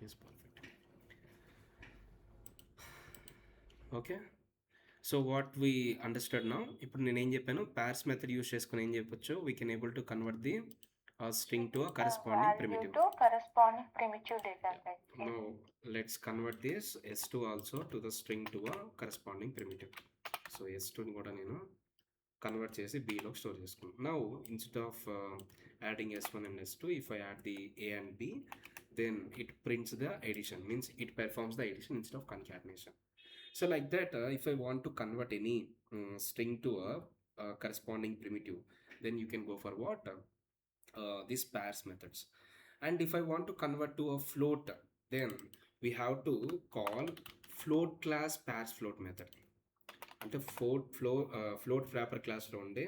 is perfect. Okay. So what we understood now, ఇప్పుడు నేను ఏం చెప్పాను, పార్స్ మెథడ్ యూస్ చేసుకుని ఏం చెప్పొచ్చు, we can able to convert the string to a corresponding value primitive. to corresponding primitive data type. Now let's convert this s2 also to the string to a corresponding primitive. So s2 ని కూడా నేను convert చేసి bలో store చేసుకున్నాను. Now instead of adding s1 and s2, if I add the a and b, then it prints the addition, means it performs the addition instead of concatenation. So like that, if I want to convert any string to a corresponding primitive, then you can go for what? These pairs methods. And if I want to convert to a float, then we have to call float class pairs float method. అంటే float wrapper క్లాస్లో ఉండే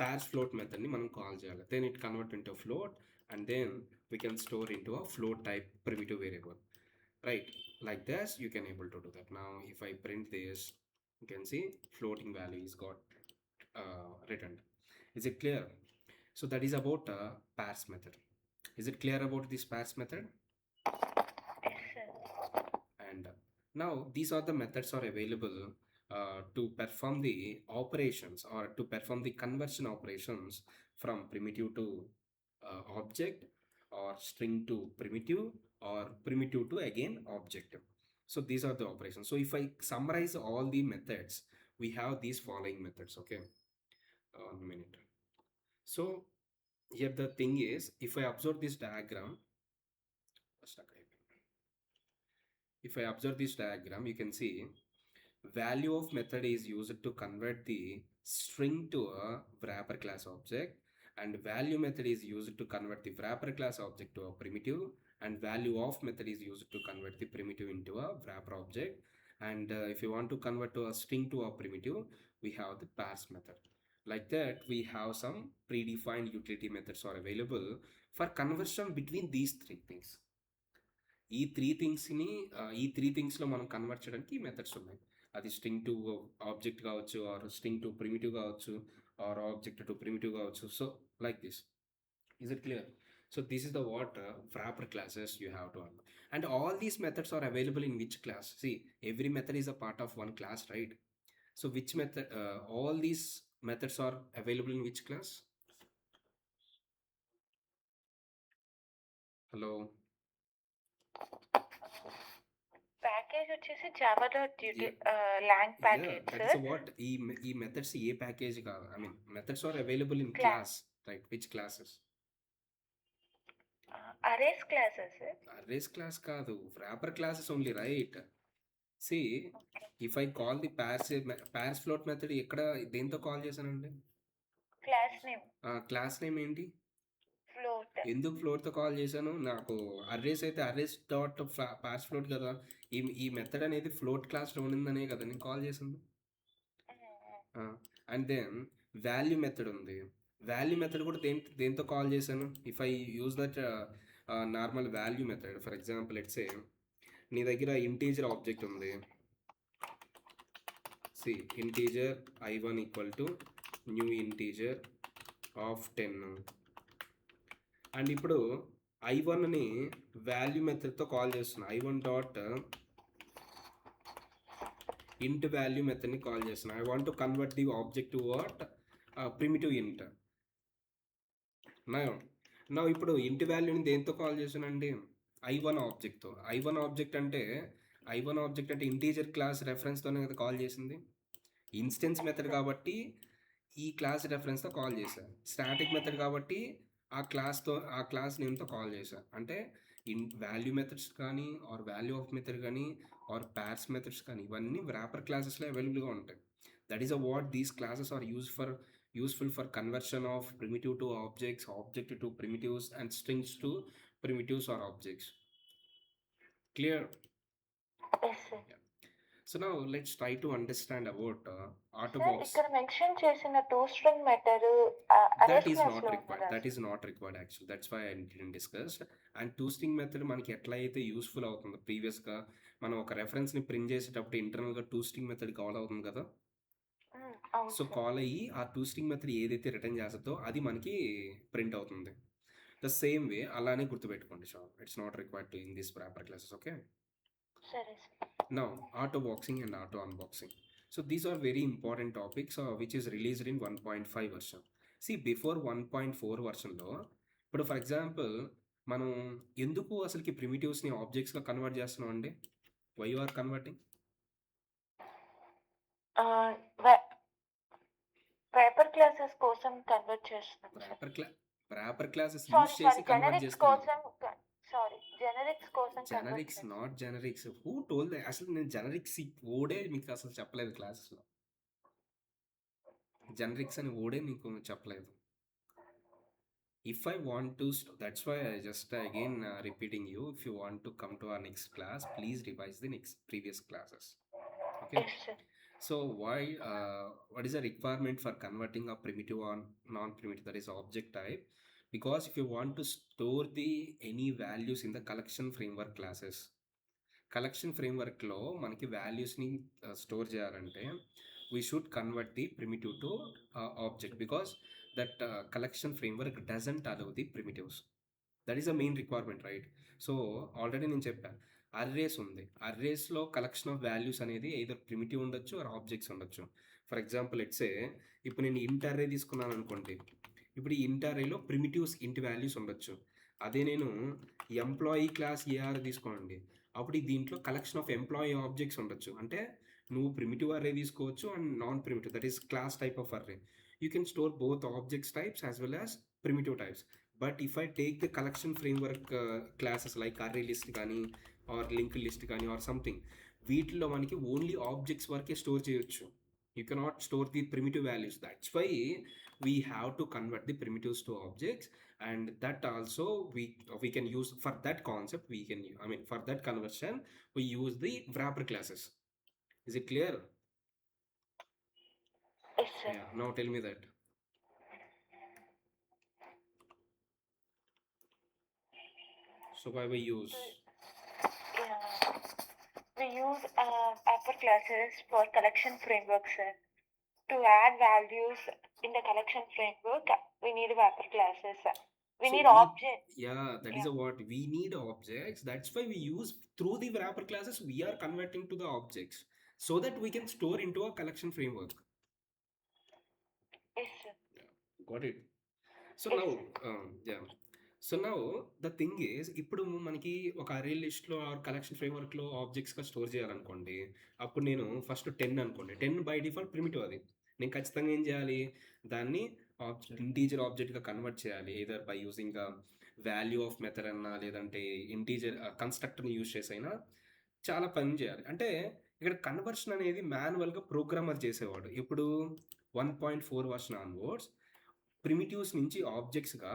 pairs float మెథడ్ని మనం call చేయాలి. Then it convert into a float, and then we can store into a float type primitive variable. Right, like this you can able to do that. Now if I print this, you can see floating value is got returned. Is it clear? So that is about pairs method. Is it clear about this pairs method? Yes, sir. And now these are the methods are available to perform the operations or to perform the conversion operations from primitive to object, or string to primitive, or primitive to again object. So these are the operations. So if I summarize all the methods, we have these following methods. Okay, 1 minute. So here the thing is, if I observe this diagram, if I observe this diagram, you can see value of method is used to convert the string to a wrapper class object, and value method is used to convert the wrapper class object to a primitive, and value of method is used to convert the primitive into a wrapper object. And if you want to convert to a string to a primitive, we have the parse method. Like that, we have some predefined utility methods are available for conversion between these three things. ఈ three థింగ్స్లో మనం convert చేయడానికి ఈ methods ఉన్నాయి. అది string to object కావచ్చు, are string to primitive కావచ్చు, are object to primitive కావచ్చు. So like this. Is it clear? So this is the what wrapper classes you have to learn. And all these methods are available in which class? See, every method is a part of one class, right? So which method, all these methods are available in which class? Hello? Package వచ్చేసి జావాలో lang package, that is what ఈ methods ఏ package కాదు. I mean methods are available in class, right? Which classes? arrays classes. Arrays class కాదు, wrapper classes only, right? See, if I call the pairs float method, ఎక్కడ దేంతో call చేశానండి? Class name ఏంటి? Float. ఎందుకు ఫ్లోట్తో call చేశాను? నాకు arrays అయితే arrays dot పార్స్ float కదా. ఈ మెథడ్ అనేది ఫ్లోట్ క్లాస్లో ఉండిందనే కదా నేను కాల్ చేశాను. అండ్ దెన్ వాల్యూ మెథడ్ ఉంది. వాల్యూ మెథడ్ కూడా దేంతో కాల్ చేశాను? If I use that normal value method, for example let's say నీ దగ్గర ఇంటీజర్ ఆబ్జెక్ట్ ఉంది. See integer i1 equal to new integer of 10. And ఇప్పుడు i1ని వాల్యూ మెథడ్తో కాల్ చేస్తున్నా. i1 డాట్ ఇంట్ వాల్యూ మెథడ్ని కాల్ చేస్తున్నా. I want to convert the object to what? Primitive int. నా ఇప్పుడు ఇంటి వాల్యూని దేంతో కాల్ చేశానండి? i1 ఆబ్జెక్ట్తో. i1 ఆబ్జెక్ట్ అంటే ఇంటీజర్ క్లాస్ రెఫరెన్స్తోనే కదా కాల్ చేసింది. ఇన్స్టెన్స్ మెథడ్ కాబట్టి ఈ క్లాస్ రెఫరెన్స్తో కాల్ చేశాను. స్టాటిక్ మెథడ్ కాబట్టి ఆ క్లాస్ నేమ్తో కాల్ చేశాను. అంటే వాల్యూ మెథడ్స్ కానీ, ఆర్ వాల్యూ ఆఫ్ మెథడ్ కానీ, ఆర్ పార్స్ మెథడ్స్ కానీ, ఇవన్నీ wrapper క్లాసెస్లో అవైలబుల్గా ఉంటాయి. That is what these classes are useful for conversion of primitive to objects, object to primitives, and strings to primitives or objects. Clear? Yes, sir. Yeah. So now let's try to understand about Autobox. ఇక్కడ mention చేసిన toString method that is not required. That is not required actually. That's why I didn't discuss. And toString method మనకి ఎట్లా అయితే useful అవుతుందో, ప్రీవియస్గా మనం ఒక రెఫరెన్స్ని print చేసేటప్పుడు ఇంటర్నల్గా toString మెథడ్ కాల్ అవుతుంది కదా. సో కాల్ అయ్యి ఆ toString మెథడ్ ఏదైతే రిటర్న్ చేస్తుందో అది మనకి ప్రింట్ అవుతుంది. ద సేమ్ వే అలానే గుర్తుపెట్టుకోండి shop. It's not required to in this proper classes. Okay. సరే sir. Now, auto boxing and auto unboxing. So these are very important topics which is released in 1.5 version. See, before 1.4 versionలో ఇప్పుడు for example మనం ఎందుకు అసలుకి ప్రిమిటివ్స్ని ఆబ్జెక్ట్స్గా convert చేస్తున్నాం అండి? Why you are converting? Paper classes కోసం convert చేస్తున్నాం sir. Proper classes use sorry చేసి convert generics చేస్తున్నాం. కోసం జెనరిక్స్ కోసం convert generics not generics. Who told? అసలు నేను జెనరిక్స్ ఓడే మీకు అసలు చెప్పలేదు క్లాసెస్లో. జెనరిక్స్ అని ఓడే మీకు చెప్పలేదు. If I want to, that's why I just again repeating you. If you want to come to our next class, please revise the next previous classes. Okay. Yes sir. So why? What is the requirement for converting a primitive or non-primitive? That is object type. Because if you want to store the any values in the collection framework classes, collection framework లో మనకి వాల్యూస్ని store చేయాలంటే we should convert the primitive to object, because that collection framework doesn't allow the primitives. That is the main requirement, right? So already నేను చెప్పాను, arrays ఉంది. అర్రేస్లో collection of values అనేది either primitive ఉండొచ్చు are objects ఉండొచ్చు. For example Yatse ఇప్పుడు నేను ఇంట్ array తీసుకున్నాను అనుకోండి. ఇప్పుడు ఈ ఇంట్ అర్రేలో ప్రిమిటివ్స్ ఇంటి వాల్యూస్ ఉండొచ్చు. అదే నేను ఎంప్లాయీ క్లాస్ ఏఆర్ తీసుకోండి, అప్పుడు దీంట్లో కలెక్షన్ ఆఫ్ ఎంప్లాయీ ఆబ్జెక్ట్స్ ఉండొచ్చు. అంటే నువ్వు ప్రిమిటివ్ అర్రే తీసుకోవచ్చు and non primitive, that is clause type of array. You can store both objects types as well as primitive types. But if I take the collection framework classes like array list కానీ are link list కానీ or something, వీటిల్లో మనకి only objects వరకే store చేయొచ్చు. You cannot store the primitive values. That's why we have to convert the primitives to objects, and that also we can use for that concept. For that conversion we use the wrapper classes. Is it clear? Yes sir. Yeah, now tell me that. So why we use? We use upper classes for collection framework, sir. To add values in the collection framework, we need wrapper classes, sir. We So need we- objects. Yeah, that is a what we need objects. That's why we use through the wrapper classes. We are converting to the objects so that we can store into a collection framework. Yes, sir. Got it? So Yes, now, sir. yeah. So now the thing is, ఇప్పుడు మనకి ఒక అరే లిస్ట్లో are collection ఫ్రేమ్వర్క్లో ఆబ్జెక్ట్స్గా store చేయాలనుకోండి. అప్పుడు నేను first 10 అనుకోండి. 10 by default primitive అది. నేను ఖచ్చితంగా ఏం చేయాలి, దాన్ని ఇంటీజర్ ఆబ్జెక్ట్గా కన్వర్ట్ చేయాలి. Either by using value of method అన్నా, లేదంటే ఇంటీజర్ కన్స్ట్రక్టర్ని యూజ్ చేసైనా చాలా పని చేయాలి. అంటే ఇక్కడ కన్వర్షన్ అనేది మాన్యువల్గా ప్రోగ్రామర్ చేసేవాడు. ఇప్పుడు 1.4 వర్షన్ ఆన్వర్డ్స్ ప్రిమిటివ్స్ నుంచి ఆబ్జెక్ట్స్గా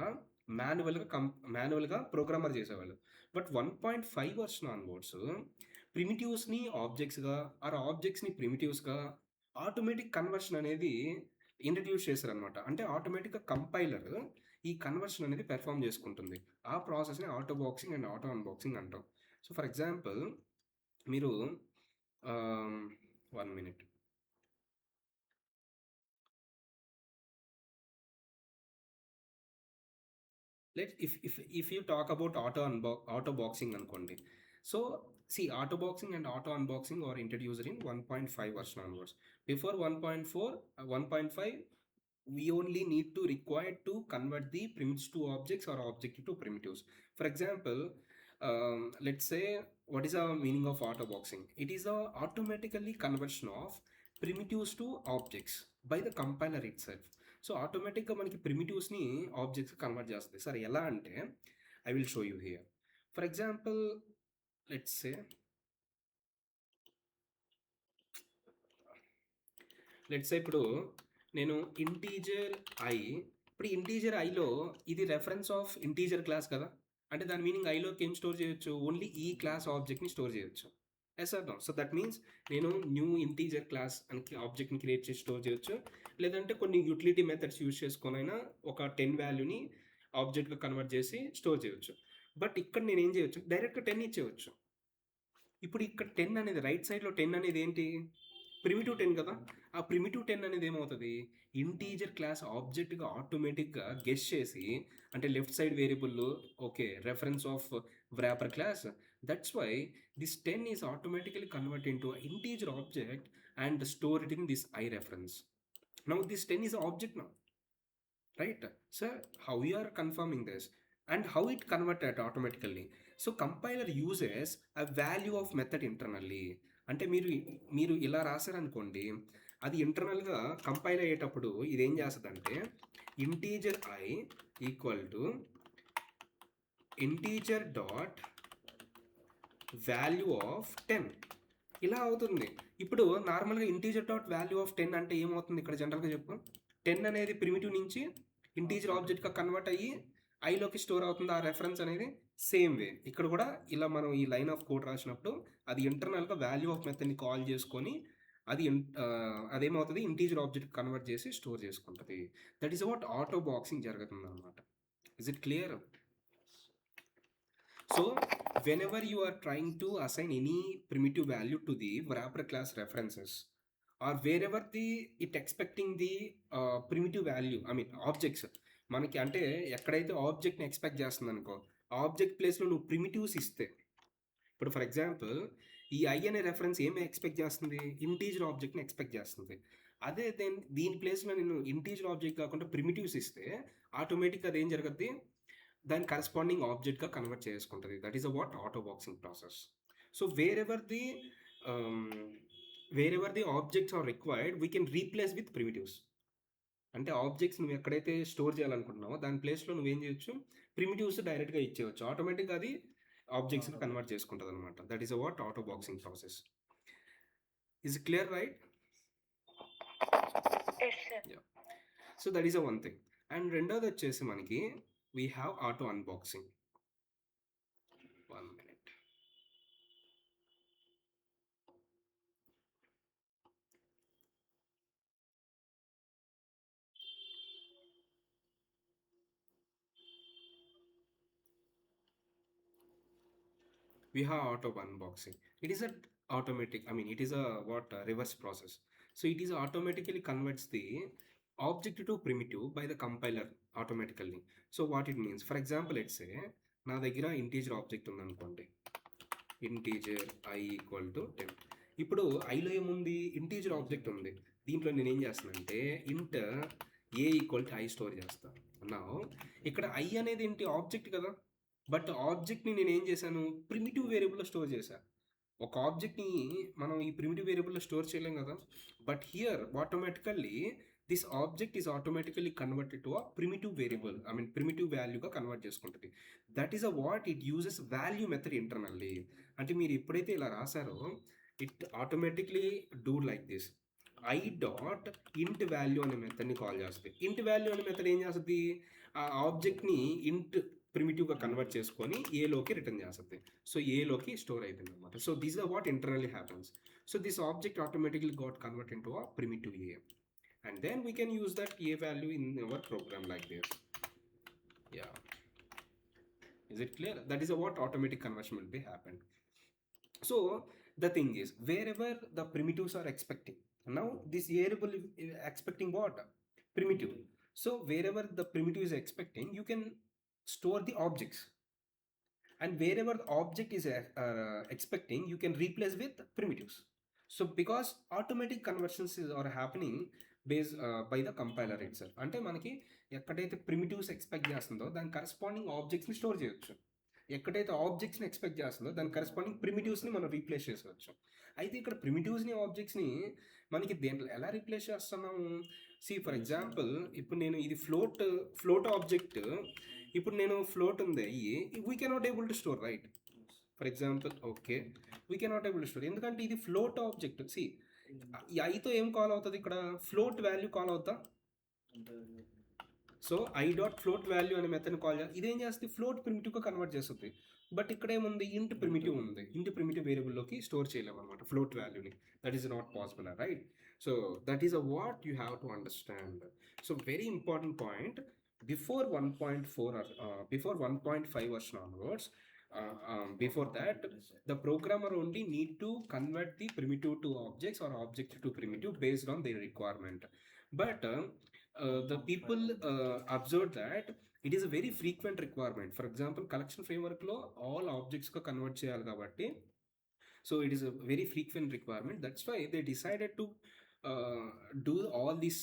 మాన్యువల్గా ప్రోగ్రామర్ చేసేవాళ్ళు. బట్ 1.5 వర్షన్ ఆన్వర్డ్స్ ప్రిమిటివ్స్ని ఆబ్జెక్ట్స్గా ఆర్ ఆబ్జెక్ట్స్ని ప్రిమిటివ్స్గా ఆటోమేటిక్ కన్వర్షన్ అనేది ఇంట్రడ్యూస్ చేశారనమాట. అంటే ఆటోమేటిక్గా కంపైలర్ ఈ కన్వర్షన్ అనేది పెర్ఫామ్ చేసుకుంటుంది. ఆ ప్రాసెస్ని auto boxing and auto unboxing అంటాం. సో ఫర్ ఎగ్జాంపుల్ మీరు 1 minute. If you talk about auto boxing అనుకోండి. So see, auto boxing and auto unboxing are introduced in 1.5 version onwards. Before 1.4 1.5 we only need to require to convert the primitives to objects or object to primitives. For example, let's say, what is the meaning of auto boxing? It is a automatically conversion of primitives to objects by the compiler itself. So ఆటోమేటిక్గా మనకి ప్రిమిటివ్స్ని objects convert చేస్తుంది. సరే ఎలా అంటే, I will show you here. For example let's say ఇప్పుడు నేను integer I, ఇప్పుడు integer ఐలో ఇది రెఫరెన్స్ ఆఫ్ ఇంటీజర్ క్లాస్ కదా, అంటే దాని మీనింగ్ ఐలోకి ఏం స్టోర్ చేయొచ్చు, ఓన్లీ ఈ క్లాస్ ఆబ్జెక్ట్ని స్టోర్ చేయొచ్చు. Yes or no? So that means నేను న్యూ ఇంటీజర్ క్లాస్ అని ఆబ్జెక్ట్ని క్రియేట్ చేసి స్టోర్ చేయొచ్చు, లేదంటే కొన్ని యూటిలిటీ మెథడ్స్ యూజ్ చేసుకొని అయినా ఒక 10 వాల్యూని ఆబ్జెక్ట్గా కన్వర్ట్ చేసి స్టోర్ చేయొచ్చు. బట్ ఇక్కడ నేను ఏం చేయొచ్చు, డైరెక్ట్గా 10 ఇచ్చేయచ్చు. ఇప్పుడు ఇక్కడ 10 అనేది రైట్ సైడ్లో 10 అనేది ఏంటి, ప్రిమిటివ్ 10 కదా. ఆ ప్రిమిటివ్ 10 అనేది ఏమవుతుంది, ఇంటీజర్ క్లాస్ ఆబ్జెక్ట్గా ఆటోమేటిక్గా గెస్ చేసి, అంటే left side variable okay reference of wrapper class. That's why this 10 is automatically converted into an integer object and stored in this I reference. Now this 10 is an object now, right? So how we are confirming this and how it converted automatically? So compiler uses a value of method internally. అంటే మీరు ఇలా రాశారనుకోండి, అది ఇంటర్నల్గా compile అయ్యేటప్పుడు ఇది ఏం చేస్తుందంటే integer I equal to integer dot value of 10 ఇలా అవుతుంది. ఇప్పుడు నార్మల్గా ఇంటీజర్ డాట్ వాల్యూ ఆఫ్ 10 అంటే ఏమవుతుంది ఇక్కడ జనరల్గా చెప్పు. 10 అనేది ప్రిమిటివ్ నుంచి ఇంటీజర్ ఆబ్జెక్ట్గా కన్వర్ట్ అయ్యి ఐలోకి స్టోర్ అవుతుంది ఆ రెఫరెన్స్ అనేది. సేమ్ వే ఇక్కడ కూడా ఇలా మనం ఈ లైన్ ఆఫ్ కోడ్ రాసినప్పుడు అది ఇంటర్నల్గా వాల్యూ ఆఫ్ మెథడ్ని కాల్ చేసుకొని అదేమవుతుంది ఇంటీజర్ ఆబ్జెక్ట్ కన్వర్ట్ చేసి స్టోర్ చేసుకుంటుంది. That is what auto boxing జరుగుతుంది అనమాట. Is it clear? So whenever you are trying to assign any primitive value to the wrapper class references, or wherever it expecting the primitive value, I mean objects, మనకి అంటే ఎక్కడైతే ఆబ్జెక్ట్ని expect చేస్తుంది అనుకో, object ప్లేస్లో నువ్వు primitives ఇస్తే, ఇప్పుడు for example ఈ ఐ అనే రెఫరెన్స్ ఏమి ఎక్స్పెక్ట్ చేస్తుంది, ఇంటీజర్ ఆబ్జెక్ట్ని ఎక్స్పెక్ట్ చేస్తుంది. అదే దీని ప్లేస్లో నేను ఇంటీజర్ ఆబ్జెక్ట్ కాకుండా ప్రిమిటివ్స్ ఇస్తే ఆటోమేటిక్గా అది ఏం జరుగుద్ది, దాని కరస్పాండింగ్ ఆబ్జెక్ట్గా కన్వర్ట్ చేసుకుంటుంది. That is a what auto boxing process. So wherever the objects are required we can replace with primitives. అంటే ఆబ్జెక్ట్స్ నువ్వు ఎక్కడైతే స్టోర్ చేయాలనుకుంటున్నావో దాని ప్లేస్లో నువ్వేం చేయొచ్చు, ప్రిమిటివ్స్ డైరెక్ట్గా ఇచ్చేయచ్చు, ఆటోమేటిక్గా అది ఆబ్జెక్ట్స్ని కన్వర్ట్ చేసుకుంటుంది అనమాట. That is a what auto boxing process. Is clear right? So that is a one thing. And రెండోది వచ్చేసి మనకి we have auto unboxing. 1 minute. We have auto unboxing. It is a automatic, I mean it is a reverse process. So it is automatically converts the object to primitive by the compiler automatically. So what it means, for example let's say నా దగ్గర integer object ఉందనుకోండి, integer I equal to 10. ఇప్పుడు ఐలో ఏముంది, integer object ఉంది. దీంట్లో నేను ఏం చేస్తానంటే ఇంట్ A equal to I store చేస్తాను. నా ఇక్కడ I అనేది ఏంటి, ఆబ్జెక్ట్ కదా, బట్ ఆబ్జెక్ట్ని నేను ఏం చేశాను, ప్రిమిటివ్ వేరియబుల్లో స్టోర్ చేశాను. ఒక ఆబ్జెక్ట్ని మనం ఈ ప్రిమిటివ్ వేరియబుల్లో స్టోర్ చేయలేం కదా, but here automatically this object is automatically converted to a primitive variable, I mean primitive వాల్యూగా కన్వర్ట్ చేసుకుంటుంది. That is a what it uses value method internally. అంటే మీరు ఎప్పుడైతే ఇలా రాశారో it automatically do like this. I dot int value అనే మెథడ్ని call చేస్తుంది. ఇంట్ వాల్యూ అనే మెథడ్ ఏం చేస్తుంది, ఆ ఆబ్జెక్ట్ని ఇంట్ ప్రిమిటివ్గా కన్వర్ట్ చేసుకొని ఏలోకి రిటర్న్ చేస్తుంది. సో ఏలోకి స్టోర్ అయిపోయింది అనమాట. So this are what internally happens. So this object automatically got convert into a primitive a, and then we can use that a value in our program like this. Yeah, is it clear? That is what automatic conversion will be happened. So the thing is, wherever the primitives are expecting, now this variable is expecting what, primitive. So wherever the primitive is expecting, you can store the objects, and wherever the object is expecting, you can replace with primitives. So because automatic conversions are happening based by the compiler itself. అంటే మనకి ఎక్కడైతే primitives expect చేస్తుందో దాని corresponding ఆబ్జెక్ట్స్ని store చేయొచ్చు, ఎక్కడైతే ఆబ్జెక్ట్స్ని expect చేస్తుందో దాని corresponding ప్రిమిటివ్స్ని మనం రీప్లేస్ చేసుకోవచ్చు. అయితే ఇక్కడ ప్రిమిటివ్స్ని ఆబ్జెక్ట్స్ని మనకి దేంట్లో ఎలా రీప్లేస్ చేస్తున్నాము, ఫర్ ఎగ్జాంపుల్ ఇప్పుడు నేను ఇది ఫ్లోట్ ఆబ్జెక్ట్, ఇప్పుడు నేను ఫ్లోట్ ఉంది అయ్యి we cannot able to store, right? For example okay we cannot able to store, ఎందుకంటే ఇది ఫ్లోట్ ఆబ్జెక్ట్. ఈ ఐతో ఏం కాల్ అవుతుంది, ఇక్కడ ఫ్లోట్ వాల్యూ కాల్ అవుతా. So I dot float value అనే మెథడ్ని కాల్ చేయాలి. ఇదేం చేస్తుంది, ఫ్లోట్ ప్రిమిటివ్గా కన్వర్ట్ చేస్తుంది. బట్ ఇక్కడ ఏముంది, ఇంట్ ప్రిమిటివ్ ఉంది, ఇంట్ ప్రిమిటివ్ వేరియబుల్లోకి స్టోర్ చేయలేము అనమాట ఫ్లోట్ వాల్యూని. That is not possible, right? So that is a what you have to understand. So very important point, before 1.4 or before 1.5 version onwards, before that, the programmer only need to convert the primitive to objects or object to primitive based on their requirement. But the people observed that it is a very frequent requirement. For example, collection framework లో all objects గా convert చేయాలి కాబట్టి, so it is a very frequent requirement. That's why they decided to do all this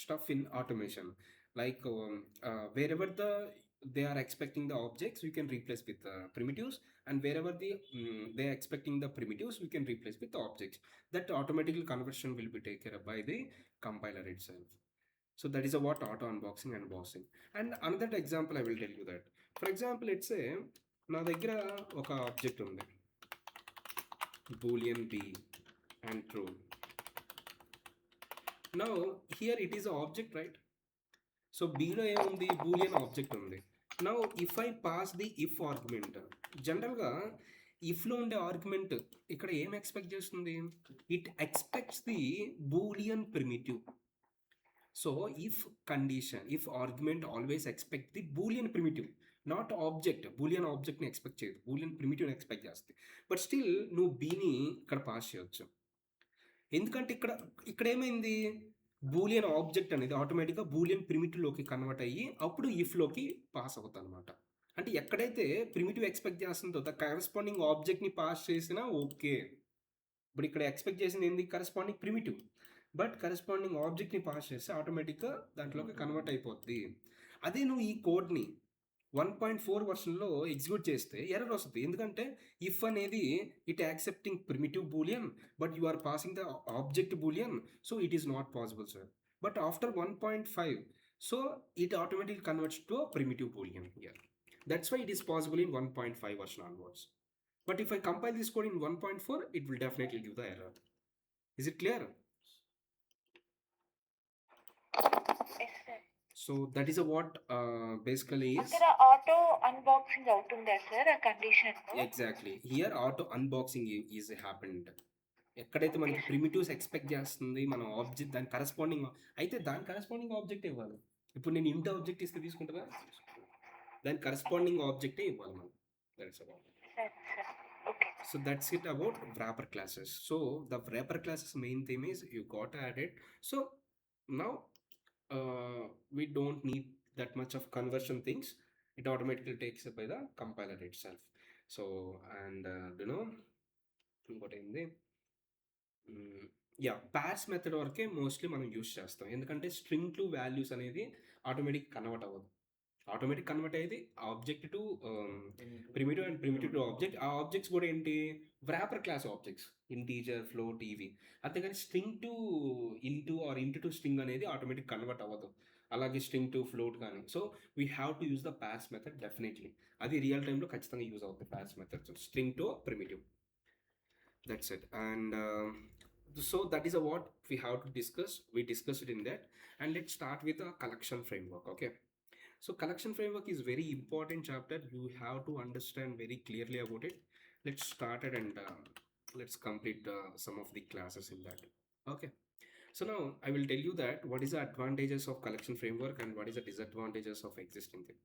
stuff in automation. Like wherever they are expecting the objects, we can replace with primitives, and wherever they are expecting the primitives, we can replace with the objects. That automatically conversion will be taken care of by the compiler itself. So that is a what auto unboxing and boxing. And another example I will tell you that. For example, let's say నా దగ్గర ఒక object ఉంది, boolean b and true. Now here it is an object, right? So b లో ఏముంది, boolean object ఉంది. Now if I pass the if argument, జనరల్గా ఇఫ్లో ఉండే argument ఇక్కడ ఏం ఎక్స్పెక్ట్ చేస్తుంది, it expects the boolean primitive. So if condition, if argument always expect the boolean primitive, not object. Boolean ఆబ్జెక్ట్ని expect చేయదు, బూలియన్ ప్రిమిటివ్ని expect చేస్తుంది. బట్ స్టిల్ నువ్వు బీని ఇక్కడ పాస్ చేయొచ్చు. ఎందుకంటే ఇక్కడ ఇక్కడ ఏమైంది, బూలియన్ ఆబ్జెక్ట్ అనేది ఆటోమేటిక్గా బూలియన్ ప్రిమిటివ్లోకి కన్వర్ట్ అయ్యి అప్పుడు ఇఫ్లోకి పాస్ అవుతుంది అనమాట. అంటే ఎక్కడైతే ప్రిమిటివ్ ఎక్స్పెక్ట్ చేస్తుందో ద కరెస్పాండింగ్ ఆబ్జెక్ట్ని పాస్ చేసినా ఓకే. ఇప్పుడు ఇక్కడ ఎక్స్పెక్ట్ చేసింది ఏంది, కరెస్పాండింగ్ ప్రిమిటివ్. బట్ కరెస్పాండింగ్ ఆబ్జెక్ట్ని పాస్ చేస్తే ఆటోమేటిక్గా దాంట్లోకి కన్వర్ట్ అయిపోద్ది. అదే నువ్వు ఈ కోడ్ని 1.4 వర్షన్లో ఎగ్జిక్యూట్ చేస్తే ఎర్రర్ వస్తుంది. ఎందుకంటే ఇఫ్ అనేది it accepting primitive boolean, but you are passing the object boolean, so it is not possible sir. But after 1.5, so it automatically converts to a primitive boolean here. That's why it is possible in 1.5 version onwards. But if I compile this code in 1.4, it will definitely give the error. Is it clear? Yes, sir. So that is a what basically is అక్కడ auto unboxing అవుతుందా sir ఆ condition? exactly here auto unboxing is happened. ఎక్కడైతే మనకి primitives expect చేస్తుంది మనం object, దాని corresponding అయితే దాని కరెస్పాండింగ్ ఆబ్జెక్ట్ ఇవ్వాలి. ఇప్పుడు నేను ఇంట్ ఆబ్జెక్ట్ ఇస్తే తీసుకుంటారా, దాని కరెస్పాండింగ్ ఆబ్జెక్టే ఇవ్వాలి మనం. That's about. Okay. So that's it about wrapper classes. So the wrapper classes main theme is you got added. So now we don't need that much of conversion things. It automatically takes up by the compiler itself. So and you know what in the parse method వరకే mostly మనం use చేస్తాం. ఎందుకంటే string to values అనేది automatic convert అవ్వదు. Automatic convert అయ్యేది object to primitive and primitive to object. ఆ objects కూడా ఏంటి, wrapper class objects, integer, float, ఇవి. అంతేగాని string to int or int to string అనేది ఆటోమేటిక్ కన్వర్ట్ అవ్వదు. అలాగే స్ట్రింగ్ టు ఫ్లోట్ కానీ. So we have to use the parse method definitely. అది రియల్ టైంలో ఖచ్చితంగా యూజ్ అవుతుంది pairs method, string to primitive. That's it. And so that is what we have to discuss. We discussed it in that. And let's start with a collection framework. Okay. So collection framework is very important chapter. You have to understand very clearly about it. Let's start it and let's complete some of the classes in that. Okay. So now I will tell you that what is the advantages of collection framework and what is the disadvantages of existing thing.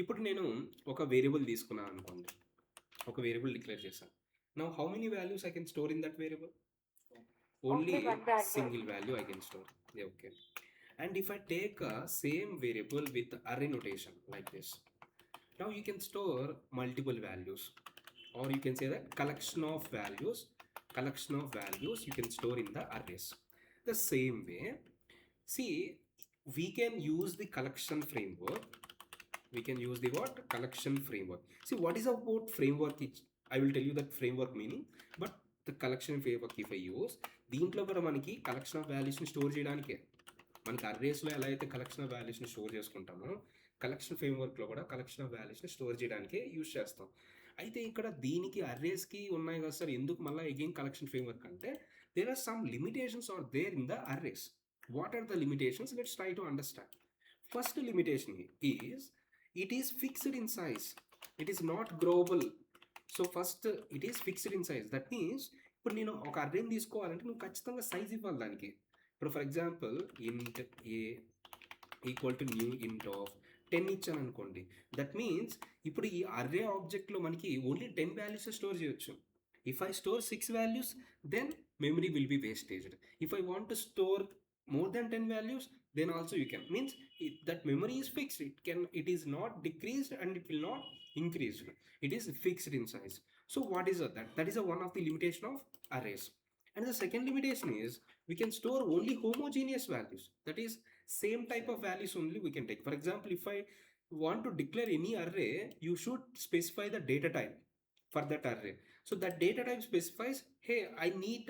ఇప్పుడు నేను ఒక variable తీసుకున్నాను అనుకోండి, ఒక variable declare చేశాను. Now how many values I can store in that variable? Only one value. single value I can store. Yeah, okay. And if I take a same variable with array notation like this, now you can store multiple values, or you can say that collection of values you can store in the arrays. The same way, see, we can use the collection framework. We can use the what? Collection framework. See, what is about framework? I will tell you that framework meaning, but the collection framework if I use, దీంట్లో కూడా మనకి collection of వాల్యూస్ని store చేయడానికే. మనకి అర్రేస్లో ఎలా అయితే collection of వాల్యూస్ని store చేసుకుంటామో, కలెక్షన్ ఫ్రేమ్వర్క్లో కూడా కలెక్షన్ ఆఫ్ వాల్యూస్ని స్టోర్ చేయడానికే యూజ్ చేస్తాం. అయితే ఇక్కడ దీనికి అర్రేస్కి ఉన్నాయి కదా సార్, ఎందుకు మళ్ళీ అగైన్ కలెక్షన్ ఫ్రేమ్వర్క్ అంటే, there are some limitations are there in the arrays. What are the limitations? Let's try to understand. First limitation is it is fixed in size, it is not growable. So first it is fixed in size. That means ఇప్పుడు నేను ఒక అర్రేని తీసుకోవాలంటే నువ్వు ఖచ్చితంగా size ఇవ్వాలి దానికి. ఇప్పుడు ఫర్ ఎగ్జాంపుల్ ఇంట్ ఏ ఈక్వల్ టు న్యూ ఇంట్ ఆఫ్ 10 ఇచ్చాను అనుకోండి, దట్ మీన్స్ ఇప్పుడు ఈ అర్రే ఆబ్జెక్ట్లో మనకి ఓన్లీ 10 వాల్యూస్ స్టోర్ చేయొచ్చు. If I store 6 values, then memory will be wasted. If I want to store more than 10 values, then also you can. Means that memory is fixed. It is not decreased and it will not increase. It is fixed in size. So what is that? That is one of the limitation of arrays. And the second limitation is we can store only homogeneous values. That is same type of values only we can take. For example, if I want to declare any array, you should specify the data type for that array. So that data type specifies, hey, I need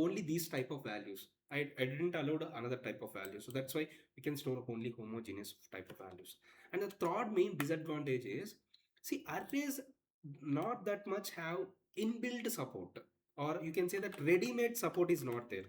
only these type of values. I didn't allow another type of value. So that's why we can store only homogeneous type of values. And the third main disadvantage is, see, arrays not that much have inbuilt support, or you can say that ready-made support is not there.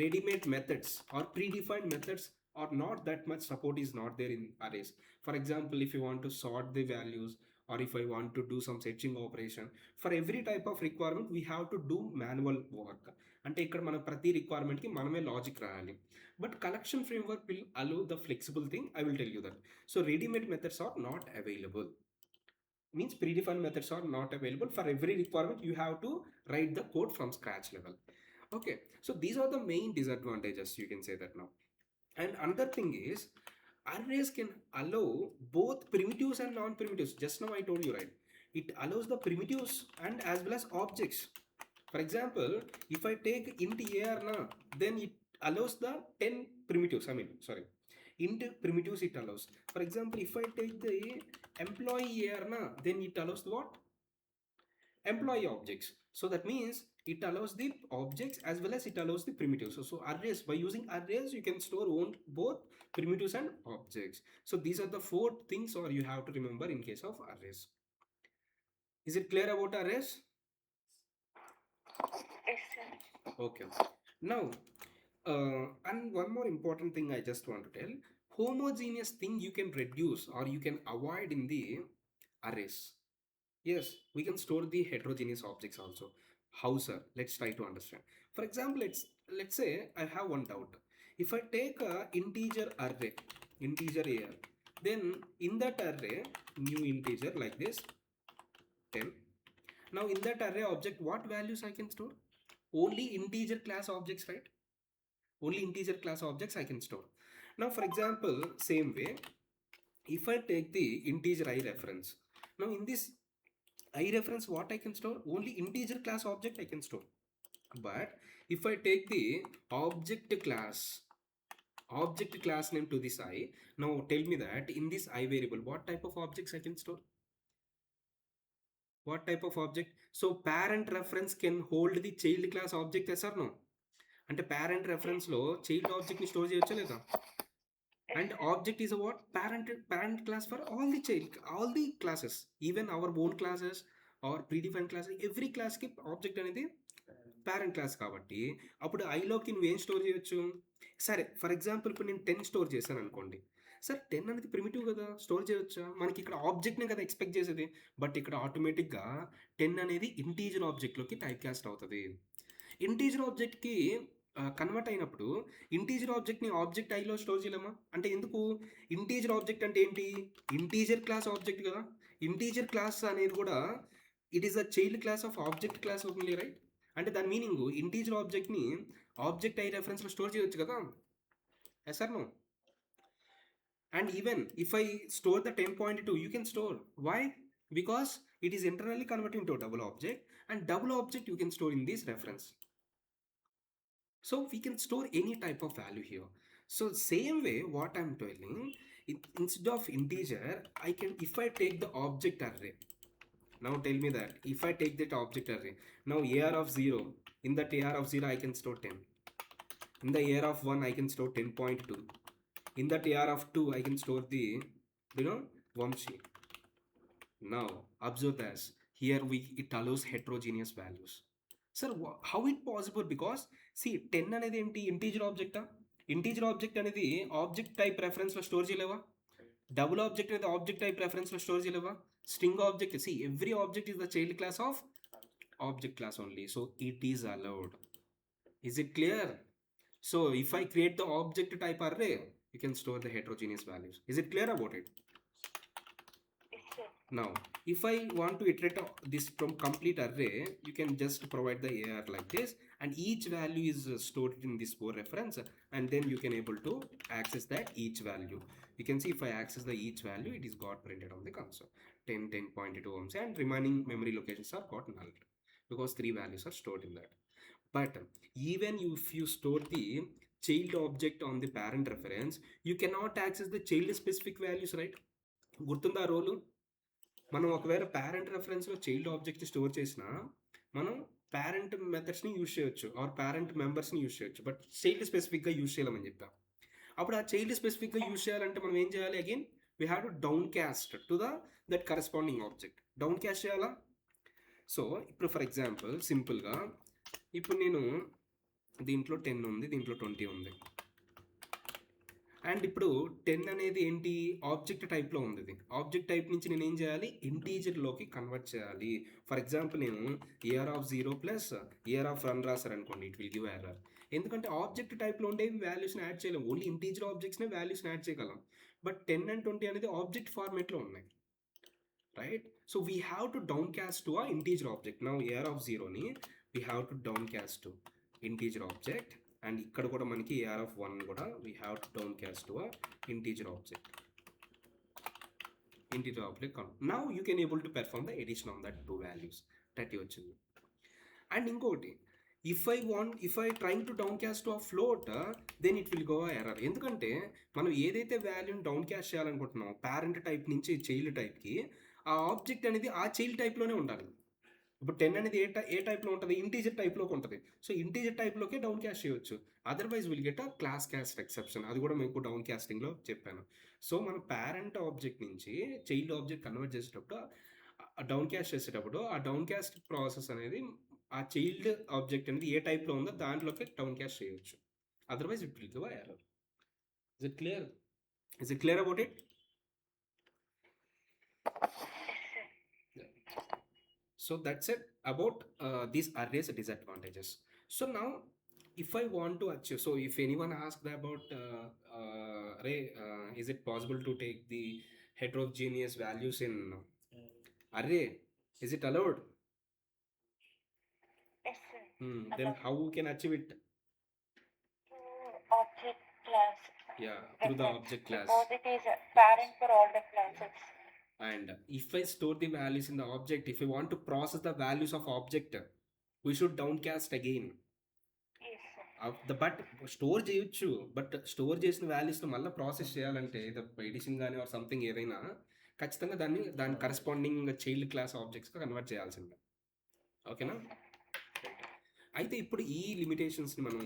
Ready-made methods or predefined methods are not that much support is not there in arrays. For example, if you want to sort the values, or if I want to do some searching operation, for every type of requirement we have to do manual work. అంటే ఇక్కడ మనం ప్రతి రిక్వైర్మెంట్కి మనమే logic రాయాలి. But collection framework will allow the flexible thing. I will tell you that. So readymade methods are not available. Means predefined methods are not available. For every requirement you have to write the code from scratch level. Okay, so these are the main disadvantages, you can say that now. And another thing is, arrays can allow both primitives and non-primitives. Just now I told you, right? It allows the primitives and as well as objects. For example, if I take int AR na, then it allows the 10 primitives. Int primitives it allows. For example, if I take the employee AR na, then it allows what? Employee objects. So that means it allows the objects as well as it allows the primitives. So arrays, by using arrays you can store both primitives and objects. So these are the 4 things or you have to remember in case of arrays. Is it clear about arrays? Yes, sir. Okay. Now and one more important thing I just want to tell, homogeneous thing you can reduce or you can avoid in the arrays. Yes, we can store the heterogeneous objects also. How, sir? Let's try to understand. For example, let's say I have one doubt. If I take a integer array, integer AR, then in that array, new integer like this, 10. Now in that array object, what values I can store? Only integer class objects, right? Only integer class objects I can store. Now for example, same way, if I take the integer I reference, now in this I reference, what I can store? Only integer class object I can store. But if I take the object class name to this I, now tell me that in this I variable, what type of objects I can store? What type of object? So parent reference can hold the child class object, yes or no? అంటే parent reference లో child object ని store చేయొచ్చా లేదా? And object is a what? Parent class for all the classes, even our own classes or predefined classes, every class కి object అనేది parent class కాబట్టి అప్పుడు ఐలోకి నువ్వేం స్టోర్ చేయొచ్చు? సరే, ఫర్ ఎగ్జాంపుల్ ఇప్పుడు నేను 10 స్టోర్ చేశాను అనుకోండి. సార్ 10 అనేది ప్రిమిటివ్ కదా, స్టోర్ చేయొచ్చా? మనకి ఇక్కడ ఆబ్జెక్ట్నే కదా ఎక్స్పెక్ట్ చేసేది. బట్ ఇక్కడ ఆటోమేటిక్గా 10 అనేది ఇంటీజర్ ఆబ్జెక్ట్లోకి టైప్ కాస్ట్ అవుతుంది. ఇంటీజర్ ఆబ్జెక్ట్కి కన్వర్ట్ అయినప్పుడు ఇంటీజర్ ఆబ్జెక్ట్ని ఆబ్జెక్ట్ ఐలో స్టోర్ చేయలేమా? అంటే ఎందుకు? ఇంటీజర్ ఆబ్జెక్ట్ అంటే ఏంటి? ఇంటీజర్ క్లాస్ ఆబ్జెక్ట్ కదా. ఇంటీజర్ క్లాస్ అనేది కూడా it is the child class of object class only, right? అంటే దాని మీనింగ్ ఇంటీజర్ ఆబ్జెక్ట్ని ఆబ్జెక్ట్ ఐ రెఫరెన్స్లో స్టోర్ చేయొచ్చు కదా. Yes or no? And even if I store the 10.2, you can store. Why? Because it is internally converted into a double object, and double object you can store in this reference. So we can store any type of value here. So same way, what I'm telling, instead of integer, I can, if I take the object array, now tell me that if I take that object array, now AR of 0, in that AR of 0 I can store 10. In the AR of 1 I can store 10.2. In that AR of 2 I can store the Vamshi. Now observe this, here it allows heterogeneous values. Sir, how it possible? Because see 10 అనేది ఏంటి? Integer ఆబ్జెక్టా? Integer object అనేది object type రెఫరెన్స్లో store చేయలేవా? Double object అనేది object type రెఫరెన్స్లో store చేయలేవా? String object, see every object is the child class of object class only, so it is allowed. Is it clear? So if I create the object type array, you can store the heterogeneous values. Is it clear about it? Yes, sir. Now, if I want to iterate this from complete array, you can just provide the AR like this, and each value is stored in this 4 reference, and then you can able to access that each value. You can see if I access the each value, it is got printed on the console. 10, 10.2 ohms, and remaining memory locations are got null because 3 values are stored in that. But even if you store the child object on the parent reference, you cannot access the child specific values, right? గుర్తుందా రోలు? మనం ఒకవేళ parent రెఫరెన్స్లో child object store చేసినా మనం parent మెథడ్స్ని use చేయొచ్చు are parent మెంబర్స్ని use చేయొచ్చు, but child స్పెసిఫిక్గా use చేయాలని చెప్పాం. అప్పుడు ఆ చైల్డ్ స్పెసిఫిక్గా యూజ్ చేయాలంటే మనం ఏం చేయాలి? Again we have to down cast to that corresponding object. Down caste చేయాలా? సో ఇప్పుడు ఫర్ ఎగ్జాంపుల్ సింపుల్గా ఇప్పుడు నేను దీంట్లో 10 ఉంది, దీంట్లో 20 ఉంది, అండ్ ఇప్పుడు 10 అనేది ఏంటి? ఆబ్జెక్ట్ టైప్లో ఉంది. ఇది ఆబ్జెక్ట్ టైప్ నుంచి నేను ఏం చేయాలి? ఇంటీజర్లోకి కన్వర్ట్ చేయాలి. ఫర్ ఎగ్జాంపుల్ నేను year of 0 plus year of run రాశారు అనుకోండి, ఇట్ విల్ గివ్ ఎర్రర్. ఎందుకంటే ఆబ్జెక్ట్ టైప్లో ఉండేవి వాల్యూస్ని యాడ్ చేయలేము, ఓన్లీ ఇంటీజర్ ఆబ్జెక్ట్స్నే వాల్యూస్ని యాడ్ చేయగలం. బట్ 10 అండ్ 20 అనేది ఆబ్జెక్ట్ ఫార్మేట్లో ఉన్నాయి, right? So we have to down cast to integer object. Now AR of 0ని we have to down cast to integer object, and ఇక్కడ కూడా మనకి AR of 1 కూడా we have to down cast to integer object. Integer object now you can able to perform the addition on that 2 values. 30 వచ్చింది. And ఇంకొకటి, if I trying to down cast to float, then it will go error. ఎందుకంటే మనం ఏదైతే వాల్యూని down caste చేయాలనుకుంటున్నాం parent type నుంచి child టైప్కి, ఆ object అనేది ఆ చైల్డ్ టైప్లోనే ఉండాలి. ఇప్పుడు 10 అనేది ఏ టైప్లో ఉంటుంది? ఇంటీజర్ టైప్లోకి ఉంటుంది. సో ఇంటీజర్ టైప్లోకే డౌన్ క్యాస్ట్ చేయొచ్చు, otherwise will get a class caste exception. అది కూడా మీకు డౌన్ క్యాస్టింగ్లో చెప్పాను. సో మన పేరెంట్ ఆబ్జెక్ట్ నుంచి చైల్డ్ ఆబ్జెక్ట్ కన్వర్ట్ చేసేటప్పుడు, డౌన్ క్యాస్ట్ చేసేటప్పుడు ఆ డౌన్ క్యాస్ట్ ప్రాసెస్ అనేది ఆ చైల్డ్ ఆబ్జెక్ట్ అనేది ఏ టైప్లో ఉందో దాంట్లోకి డౌన్ క్యాస్ట్ చేయొచ్చు, otherwise it will give error. Is it clear? Is it clear about it? So that's it about these arrays disadvantages. So now if I want to achieve, so if anyone asked about array, is it possible to take the heterogeneous values in array? Is it allowed? Yes, sir. Then how we can achieve it? Through object class. Yeah, through the object class. Because it is a parent for all the classes. And if I store the values in the object, if I want to process the values of object, we should downcast again. Yes, sir. But store చేయొచ్చు, but store చేసిన వాల్యూస్ని మళ్ళీ process చేయాలంటే edition కానీ or something ఏదైనా ఖచ్చితంగా దాని corresponding child class ఆబ్జెక్ట్స్గా convert చేయాల్సిందే. ఓకేనా? అయితే ఇప్పుడు ఈ లిమిటేషన్స్ని మనం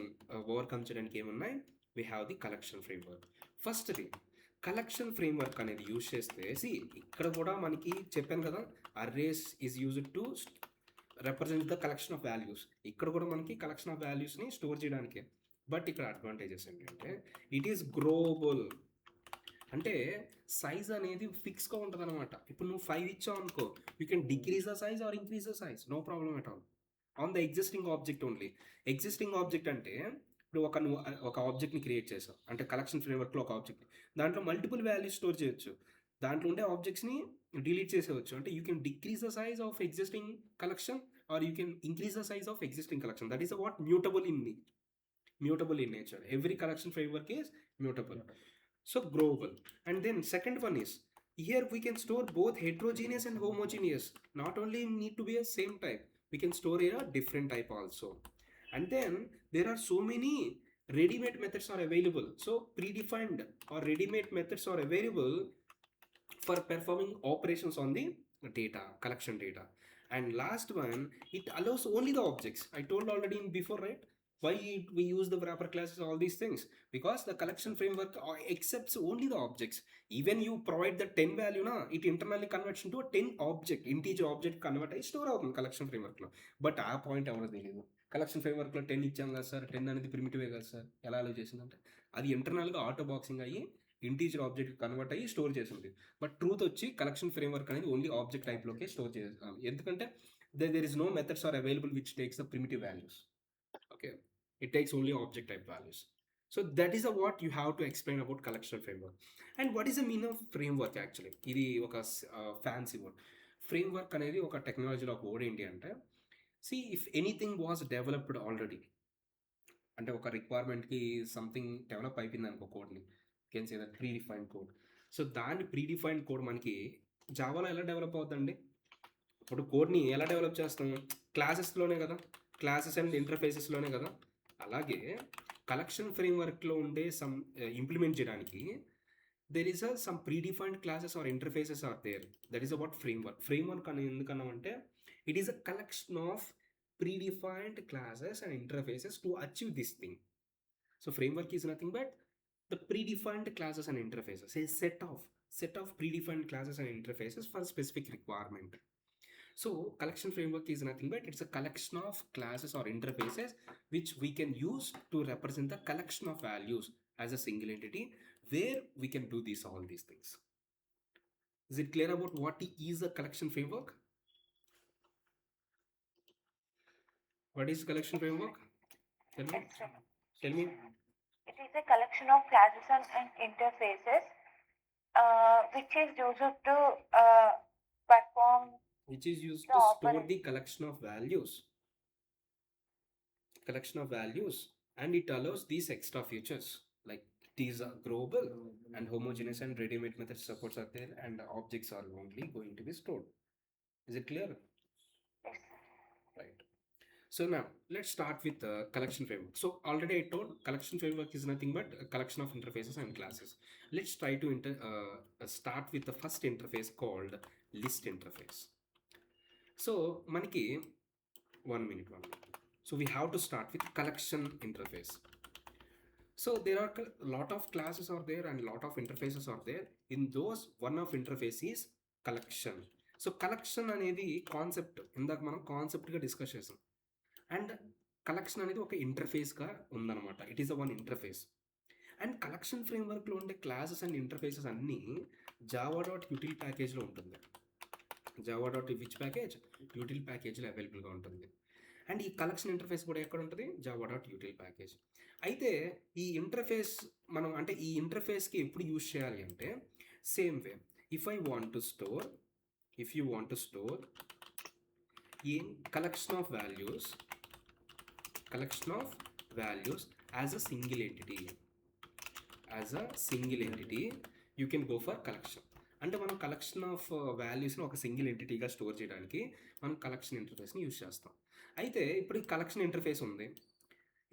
ఓవర్కమ్ చేయడానికి ఏమున్నాయి? We have the collection framework. ఫస్ట్ది కలెక్షన్ ఫ్రేమ్వర్క్ అనేది యూజ్ చేస్తే, ఇక్కడ కూడా మనకి చెప్పాను కదా, arrays is used to represent the collection of values. ఇక్కడ కూడా మనకి కలెక్షన్ ఆఫ్ వాల్యూస్ని స్టోర్ చేయడానికి. బట్ ఇక్కడ అడ్వాంటేజెస్ ఏంటంటే ఇట్ ఈస్ గ్రోబుల్. అంటే సైజ్ అనేది ఫిక్స్గా ఉంటుంది అనమాట. ఇప్పుడు నువ్వు 5 ఇచ్చావు అనుకో, you can decrease the size or increase the size, no problem at all on the existing object only. Existing object అంటే ఇప్పుడు నువ్వు ఒక ఆబ్జెక్ట్ని క్రియేట్ చేసావు అంటే కలెక్షన్ ఫ్రేమ్వర్క్లో ఒక ఆబ్జెక్ట్, దాంట్లో మల్టిపుల్ వాల్యూస్ స్టోర్ చేయొచ్చు, దాంట్లో ఉండే ఆబ్జెక్ట్స్ని డిలీట్ చేసేవచ్చు. అంటే you can decrease the size of existing collection or you can increase the size of existing collection. That is what mutable in nature. Every collection framework is mutable. So growable. And then second one is, here we can store both heterogeneous and homogeneous. Not only need to be a same type, we can store here a different type also. And then there are so many ready-made methods are available. So predefined or ready-made methods are available for performing operations on the data, collection data. And last one, it allows only the objects. I told already before, right? Why we use the wrapper classes, all these things? Because the collection framework accepts only the objects. Even you provide the 10 value, it internally converts into a 10 object, integer object convert ayi store avutundi collection framework lo. But ఆ point ఎవరో తెలియదు. Collection ఫ్రేమ్వర్క్లో 10 ఇచ్చాం కదా sir, 10 అనేది ప్రిమిటివే కదా sir, ఎలా అలో చేసిందంటే అది ఇంటర్నల్గా ఆటో బాక్సింగ్ అయ్యి ఇంటీజర్ ఆబ్జెక్ట్ కన్వర్ట్ అయ్యి స్టోర్ చేసింది. బట్ ట్రూత్ వచ్చి కలెక్షన్ ఫ్రేమ్వర్క్ అనేది ఓన్లీ ఆబ్జెక్ట్ టైప్లోకే స్టోర్ చేస్తాం. ఎందుకంటే there is no methods are available which takes the primitive values. Okay, it takes only object type values. So that is what you have to explain about collection framework. And what is the mean of framework actually? ఇది ఒక fancy word. Framework అనేది ఒక టెక్నాలజీలో ఒక word ఏంటి అంటే, see if anything was developed already, అంటే ఒక రిక్వైర్మెంట్కి సంథింగ్ డెవలప్ అయిపోయింది అనుకో కోడ్ని, can say that pre defined code. So దాని ప్రీ డిఫైన్డ్ కోడ్ మనకి జావాలో ఎలా డెవలప్ అవుతుందండి? ఇప్పుడు కోడ్ని ఎలా డెవలప్ చేస్తాం? క్లాసెస్లోనే కదా, క్లాసెస్ అండ్ ఇంటర్ఫేసెస్లోనే కదా. అలాగే కలెక్షన్ ఫ్రేమ్వర్క్లో ఉండే సమ్ ఇంప్లిమెంట్ చేయడానికి there is some predefined classes or interfaces are there. That is about framework. Framework అని ఎందుకన్నామంటే it is a collection of predefined classes and interfaces to achieve this thing. So framework is nothing but the predefined classes and interfaces, a set of predefined classes and interfaces for specific requirement. So collection framework is nothing but it's a collection of classes or interfaces which we can use to represent the collection of values as a single entity, where we can do all these things. Is it clear about what is a collection framework? What is collection framework? Tell me. Yes, sir. Tell me. It is a collection of classes and interfaces which is used to perform. Which is used to store the collection of values. Collection of values, and it allows these extra features like these are global and homogeneous and ready-made method supports are there, and objects are only going to be stored. Is it clear? Yes. Right. So now let's start with the collection framework. So already I told collection framework is nothing but a collection of interfaces and classes. Let's try to start with the first interface called list interface. So maniki 1 minute. So we have to start with collection interface. So there are a lot of classes are there and lot of interfaces are there. In those, one of interface is collection. So collection అనేది concept, ఇందాక మనం కాన్సెప్ట్గా discuss చేసాం. And collection అనేది ఒక ఇంటర్ఫేస్గా ఉందన్నమాట. It is a one interface. And collection ఫ్రేమ్వర్క్లో ఉండే క్లాసెస్ అండ్ ఇంటర్ఫేసెస్ అన్నీ జావా డాట్ యూటిల్ ప్యాకేజ్లో ఉంటుంది. Java dot which package? Util ప్యాకేజ్లో అవైలబుల్గా ఉంటుంది. అండ్ ఈ కలెక్షన్ ఇంటర్ఫేస్ కూడా ఎక్కడ ఉంటుంది? Java dot util package. అయితే ఈ ఇంటర్ఫేస్ మనం అంటే ఈ ఇంటర్ఫేస్కి ఎప్పుడు యూజ్ చేయాలి అంటే same way, if you want to store A collection of values as a single entity, you can go for collection. అంటే మనం కలెక్షన్ ఆఫ్ వాల్యూస్ని ఒక సింగిల్ ఎంటిటీగా స్టోర్ చేయడానికి మనం కలెక్షన్ ఇంటర్ఫేస్ని యూజ్ చేస్తాం. అయితే ఇప్పుడు ఈ కలెక్షన్ ఇంటర్ఫేస్ ఉంది.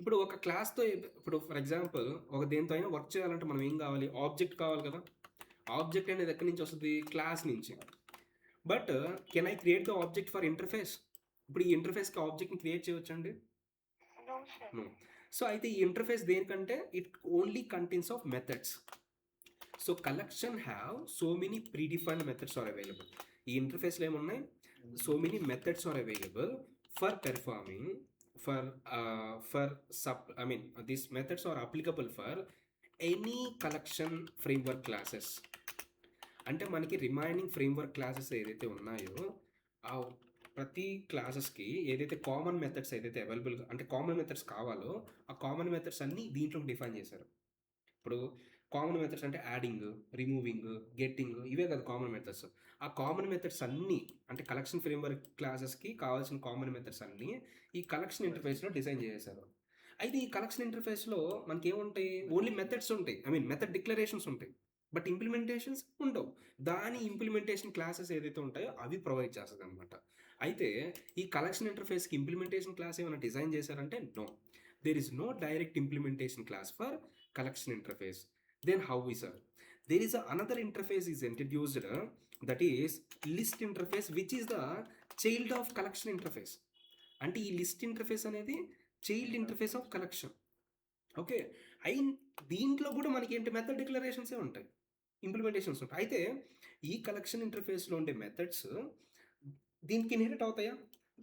ఇప్పుడు ఒక క్లాస్తో, ఇప్పుడు ఫర్ ఎగ్జాంపుల్ ఒక దేంతో అయినా వర్క్ చేయాలంటే మనం ఏం కావాలి? ఆబ్జెక్ట్ కావాలి కదా. ఆబ్జెక్ట్ అనేది ఎక్కడి నుంచి వస్తుంది? క్లాస్ నుంచి. But can I create the object for interface? ఇప్పుడు ఈ ఇంటర్ఫేస్కి ఆబ్జెక్ట్ని క్రియేట్ చేయవచ్చండి? నో. సో అయితే ఈ ఇంటర్ఫేస్ దేనికంటే it only contains of methods. So collection have so many predefined methods are available. ఈ ఇంటర్ఫేస్లో ఏమున్నాయి? So many methods are available for performing these methods are applicable for any collection framework classes. అంటే మనకి remaining framework classes ఏదైతే ఉన్నాయో ఆ ప్రతి క్లాసెస్కి ఏదైతే కామన్ మెథడ్స్ ఏదైతే అవైలబుల్గా, అంటే కామన్ మెథడ్స్ కావాలో ఆ కామన్ మెథడ్స్ అన్నీ దీంట్లో డిఫైన్ చేశారు. ఇప్పుడు కామన్ మెథడ్స్ అంటే యాడింగ్, రిమూవింగ్, గెట్టింగ్, ఇవే కదా కామన్ మెథడ్స్. ఆ కామన్ మెథడ్స్ అన్నీ అంటే కలెక్షన్ ఫ్రేమ్వర్క్ క్లాసెస్కి కావాల్సిన కామన్ మెథడ్స్ అన్నీ ఈ కలెక్షన్ ఇంటర్ఫేస్లో డిజైన్ చేశారు. అయితే ఈ కలెక్షన్ ఇంటర్ఫేస్లో మనకి ఏముంటాయి? ఓన్లీ మెథడ్స్ ఉంటాయి, మెథడ్ డిక్లరేషన్స్ ఉంటాయి, బట్ ఇంప్లిమెంటేషన్స్ ఉండవు. దాని ఇంప్లిమెంటేషన్ క్లాసెస్ ఏదైతే ఉంటాయో అవి ప్రొవైడ్ చేస్తుంది అనమాట. అయితే ఈ కలెక్షన్ ఇంటర్ఫేస్కి ఇంప్లిమెంటేషన్ క్లాస్ ఏమైనా డిజైన్ చేశారంటే no, there is no direct implementation class for collection interface. Then how is there is another interface is introduced, that is list interface, which is the child of collection interface. అంటే ఈ list interface అనేది child interface of collection. Okay, దీంట్లో కూడా మనకి ఏంటి? Method డిక్లరేషన్సే ఉంటాయి, implementations ఉంటాయి. అయితే ఈ కలెక్షన్ ఇంటర్ఫేస్లో ఉండే మెథడ్స్ దీనికి ఇన్హెరిట్ అవుతాయా?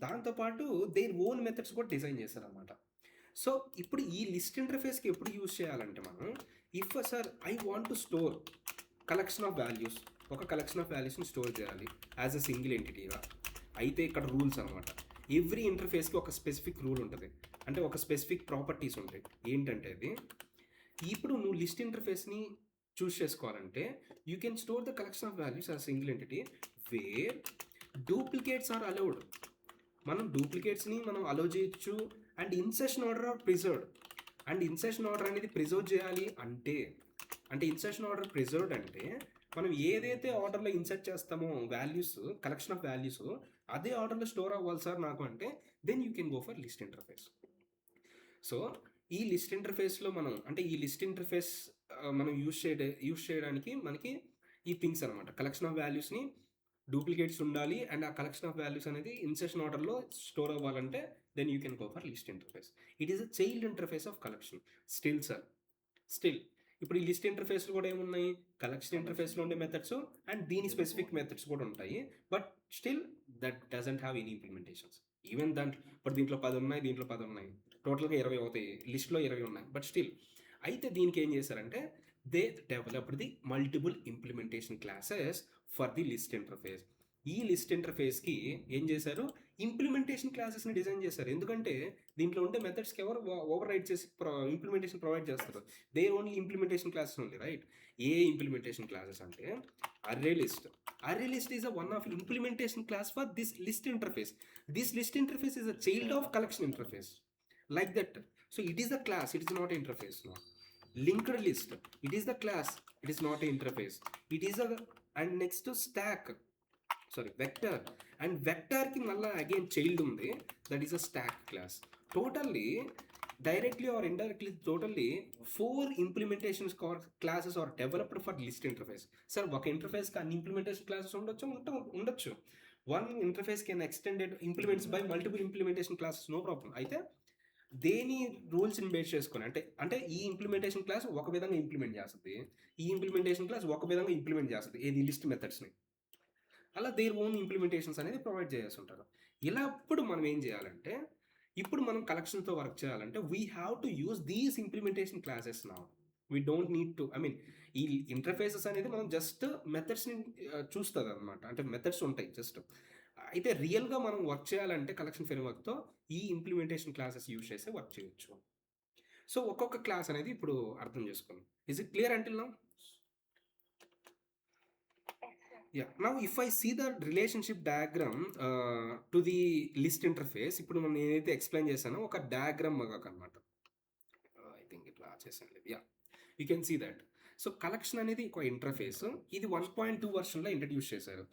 దాంతోపాటు దేర్ ఓన్ మెథడ్స్ కూడా డిజైన్ చేశారనమాట. సో ఇప్పుడు ఈ లిస్ట్ ఇంటర్ఫేస్కి ఎప్పుడు యూజ్ చేయాలంటే మనం, if sir I want to store collection of values, ఒక కలెక్షన్ ఆఫ్ వాల్యూస్ని స్టోర్ చేయాలి యాజ్ అ సింగిల్ ఎంటిటీగా, అయితే ఇక్కడ రూల్స్ అనమాట. ఎవ్రీ ఇంటర్ఫేస్కి ఒక స్పెసిఫిక్ రూల్ ఉంటుంది, అంటే ఒక స్పెసిఫిక్ ప్రాపర్టీస్ ఉంటాయి. ఏంటంటే అది ఇప్పుడు నువ్వు లిస్ట్ ఇంటర్ఫేస్ని చూస్ చేసుకోవాలంటే you can store the collection of values a single entity where duplicates are allowed. మనం డూప్లికేట్స్ని మనం అలౌ చేయొచ్చు and insertion order are preserved. And insertion order అనేది ప్రిజర్వ్ చేయాలి అంటే ఇన్సర్షన్ ఆర్డర్ ప్రిజర్వ్డ్ అంటే మనం ఏదైతే ఆర్డర్లో ఇన్సర్ట్ చేస్తామో వాల్యూస్, కలెక్షన్ ఆఫ్ వాల్యూస్ అదే ఆర్డర్లో స్టోర్ అవ్వాలి సార్ నాకు అంటే then you can go for list interface. So ఈ లిస్ట్ ఇంటర్ఫేస్లో మనం ఈ లిస్ట్ ఇంటర్ఫేస్ మనం యూజ్ చేయడానికి మనకి ఈ థింగ్స్ అనమాట. కలెక్షన్ ఆఫ్ వాల్యూస్ని డూప్లికేట్స్ ఉండాలి అండ్ ఆ కలెక్షన్ ఆఫ్ వాల్యూస్ అనేది ఇన్సర్షన్ ఆర్డర్లో స్టోర్ అవ్వాలంటే then you can go for list interface. It is a child interface of collection. Still ఇప్పుడు ఈ లిస్ట్ ఇంటర్ఫేస్లో కూడా ఏమున్నాయి, కలెక్షన్ ఇంటర్ఫేస్లో ఉండే మెథడ్స్ అండ్ దీని స్పెసిఫిక్ మెథడ్స్ కూడా ఉంటాయి. But still that doesn't have any implementations. Even ఇప్పుడు దీంట్లో 10 ఉన్నాయి, దీంట్లో 10 ఉన్నాయి, టోటల్గా 20 అవుతాయి, లిస్ట్లో 20 ఉన్నాయి. బట్ స్టిల్ అయితే దీనికి ఏం చేశారంటే they developed the multiple implementation classes for the list interface. ఈ లిస్ట్ ఇంటర్ఫేస్కి ఏం చేశారు, ఇంప్లిమెంటేషన్ క్లాసెస్ని డిజైన్ చేశారు. ఎందుకంటే దీంట్లో ఉండే మెథడ్స్కి ఎవరు ఓవర్ రైడ్ చేసి ఇంప్లిమెంటేషన్ ప్రొవైడ్ చేస్తారు, they only implementation classes only, right? A implementation classes అంటే array list is a one of implementation class for this list interface. This list interface is a child of collection interface, like that. So it is a class, it is not an interface. No, linked list, it is the class, it is not an interface. It is a, and next to stack, sorry, vector, and vector ki malla again child undi, that is a stack class. Totally directly or indirectly totally 4 implementation classes are developed for list interface. Sir, oka interface ka implementation classes ఉండొచ్చు. One interface can extended implements by multiple implementation classes, no problem. అయితే దేని రూల్స్ని base చేసుకొని అంటే ఈ implementation class ఒక విధంగా implement చేస్తుంది, ఈ ఇంప్లిమెంటేషన్ క్లాస్ ఒక విధంగా ఇంప్లిమెంట్ చేస్తుంది ఏది లిస్ట్ మెథడ్స్ని. అలా దేర్ ఓన్ ఇంప్లిమెంటేషన్స్ అనేది ప్రొవైడ్ చేస్తుంటారు. ఇలా అప్పుడు మనం ఏం చేయాలంటే ఇప్పుడు మనం కలెక్షన్తో వర్క్ చేయాలంటే we have to use these implementation classes now. We don't need to ఈ ఇంటర్ఫేసెస్ అనేది మనం జస్ట్ మెథడ్స్ని చూస్తుంది అనమాట, అంటే మెథడ్స్ ఉంటాయి జస్ట్. అయితే రియల్గా మనం వర్క్ చేయాలంటే కలెక్షన్ ఫ్రేమ్వర్క్తో ఈ ఇంప్లిమెంటేషన్ క్లాసెస్ యూజ్ చేసి వర్క్ చేయొచ్చు. సో ఒక్కొక్క క్లాస్ అనేది ఇప్పుడు అర్థం చేసుకుందాం. Is it clear until now? Yeah, now if I see the relationship diagram to the list interface, ఇప్పుడు మనం ఏదైతే ఎక్స్ప్లెయిన్ చేశానో ఒక డయాగ్రామ్ అనమాట. ఐ థింక్ ఇట్లా చేశాను. Yeah, you can see that. So collection అనేది ఒక ఇంటర్ఫేస్, ఇది 1.2 వర్షన్లో ఇంట్రడ్యూస్ చేశారు.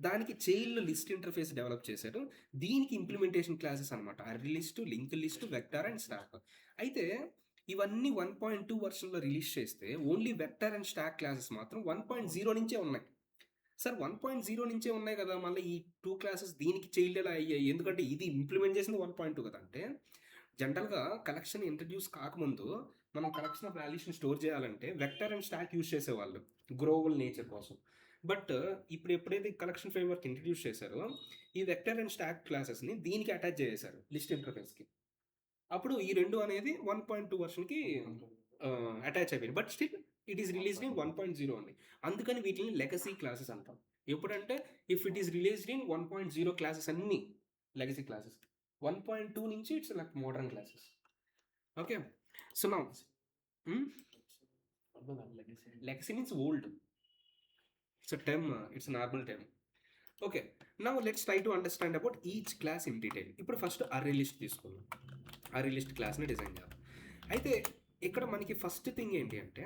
దానికి చైల్డ్ లిస్ట్ ఇంటర్ఫేస్ డెవలప్ చేశారు. దీనికి ఇంప్లిమెంటేషన్ క్లాసెస్ అనమాట, array list, link list, vector and stock. అయితే ఇవన్నీ 1.2 వర్షన్లో రిలీజ్ చేస్తే only vector and stock classes మాత్రం 1.0 నుంచే ఉన్నాయి. సార్ 1.0 నుంచే ఉన్నాయి కదా, మళ్ళీ ఈ 2 క్లాసెస్ దీనికి చైల్డ్ ఎలా అయ్యాయి? ఎందుకంటే ఇది ఇంప్లిమెంట్ చేసింది 1.2 కదా. అంటే జనరల్గా కలెక్షన్ ఇంట్రడ్యూస్ కాకముందు మనం కలెక్షన్ ఆఫ్ వాల్యూస్ని స్టోర్ చేయాలంటే వెక్టర్ అండ్ స్టాక్ యూజ్ చేసేవాళ్ళు గ్రోవల్ నేచర్ కోసం. బట్ ఇప్పుడు ఎప్పుడైతే కలెక్షన్ ఫ్రేమ్వర్క్ ఇంట్రడ్యూస్ చేశారో ఈ వెక్టర్ అండ్ స్టాక్ క్లాసెస్ని దీనికి అటాచ్ చేశారు లిస్ట్ ఇంటర్ఫేస్కి. అప్పుడు ఈ రెండు అనేది 1.2 వర్షన్కి అటాచ్ అయిపోయింది. But still it is released in 1.0 అండి. అందుకని వీటిని లెగసీ క్లాసెస్ అంటాం. ఎప్పుడంటే if it is released in 1.0 classes అన్నీ లెగసీ క్లాసెస్, 1.2 నుంచి it's like modern classes. Okay, so now legacy means old. It's a term, it's a normal term. Okay, now let's try to understand about each class in detail. ఇప్పుడు first array list తీసుకుందాం. Array list క్లాస్ని design చేద్దాం. అయితే ఇక్కడ మనకి first thing ఏంటి అంటే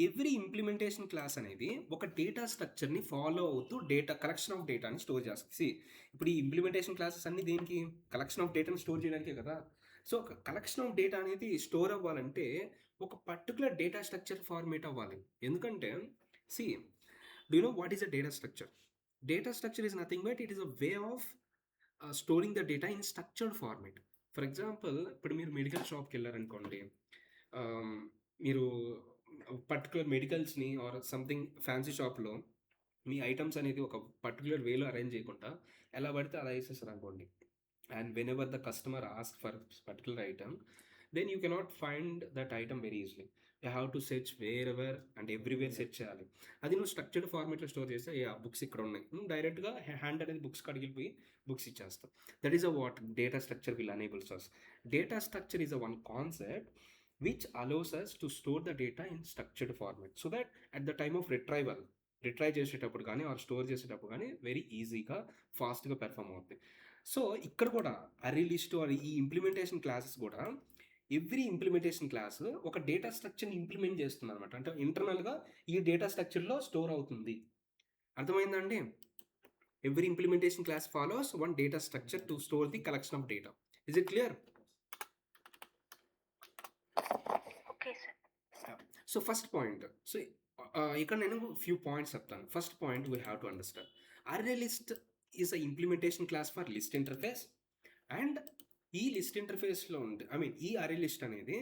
every implementation class అనేది ఒక డేటా స్ట్రక్చర్ని ఫాలో అవుతూ కలెక్షన్ ఆఫ్ డేటాని స్టోర్ చేస్తుంది. ఇప్పుడు ఈ ఇంప్లిమెంటేషన్ క్లాసెస్ అన్ని దేనికి, కలెక్షన్ ఆఫ్ డేటాని స్టోర్ చేయడానికే కదా. సో ఒక కలెక్షన్ ఆఫ్ డేటా అనేది స్టోర్ అవ్వాలంటే ఒక పర్టికులర్ డేటా స్ట్రక్చర్ ఫార్మేట్ అవ్వాలి. ఎందుకంటే do you know what is a data structure? Data structure is nothing but it is a way of storing the data in structured format. For example, ఇప్పుడు మీరు medical షాప్కి వెళ్ళారనుకోండి, మీరు particular మెడికల్స్ని or something fancy షాప్లో మీ items అనేది ఒక particular వేలో arrange చేయకుండా ఎలా పడితే అలా వేసేస్తారు అనుకోండి. And when ever the customer ask for particular item, then you cannot find that item very easily. You have to search wherever and everywhere search చేయాలి. అది నువ్వు స్ట్రక్చర్డ్ ఫార్మేట్లో స్టోర్ చేస్తే ఆ బుక్స్ ఇక్కడ ఉన్నాయి, డైరెక్ట్గా హ్యాండ్ అనేది బుక్స్ కడిగి పోయి బుక్స్ ఇచ్చేస్తాం. That is a what data structure will enables us. Data structure is a one concept which allows us to store the data in structured format so that at the time of retrieval చేసేటప్పుడు కానీ are store చేసేటప్పుడు కానీ very ఈజీగా ఫాస్ట్గా perform అవుతుంది. So ఇక్కడ కూడా అర్రీ list ఈ ఇంప్లిమెంటేషన్ క్లాసెస్ కూడా ఎవ్రీ ఇంప్లిమెంటేషన్ క్లాస్ ఒక డేటా స్ట్రక్చర్ని ఇంప్లిమెంట్ చేస్తుంది అనమాట. అంటే ఇంటర్నల్గా ఈ డేటా స్ట్రక్చర్లో స్టోర్ అవుతుంది. అర్థమైందండి? Every implementation class follows one data structure to store the collection of data. Is it clear? Okay, sir. So first point, so ఇక్కడ నేను ఫ్యూ పాయింట్స్ చెప్తాను. First point we have to understand array list is a implementation class for list interface. And ఈ list ఇంటర్ఫేస్లో ఉంది, ఈ array list అనేది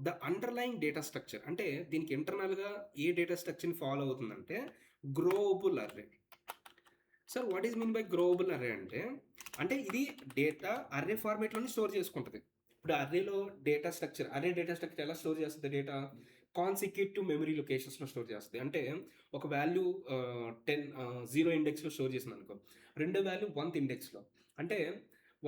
the underline data structure. అంటే దీనికి ఇంటర్నల్గా ఏ డేటా స్ట్రక్చర్ని ఫాలో అవుతుందంటే గ్రోవబుల్ array. Sir what is mean by growable array అంటే ఇది డేటా అర్రే ఫార్మేట్లోనే స్టోర్ చేసుకుంటుంది. ఇప్పుడు అర్రేలో డేటా స్ట్రక్చర్ ఎలా స్టోర్ చేస్తుంది? డేటా కాన్సిక్యూటివ్ మెమరీ లొకేషన్స్లో స్టోర్ చేస్తుంది. అంటే ఒక వాల్యూ 0 ఇండెక్స్లో స్టోర్ చేసింది అనుకో, రెండో వాల్యూ 1th ఇండెక్స్లో, అంటే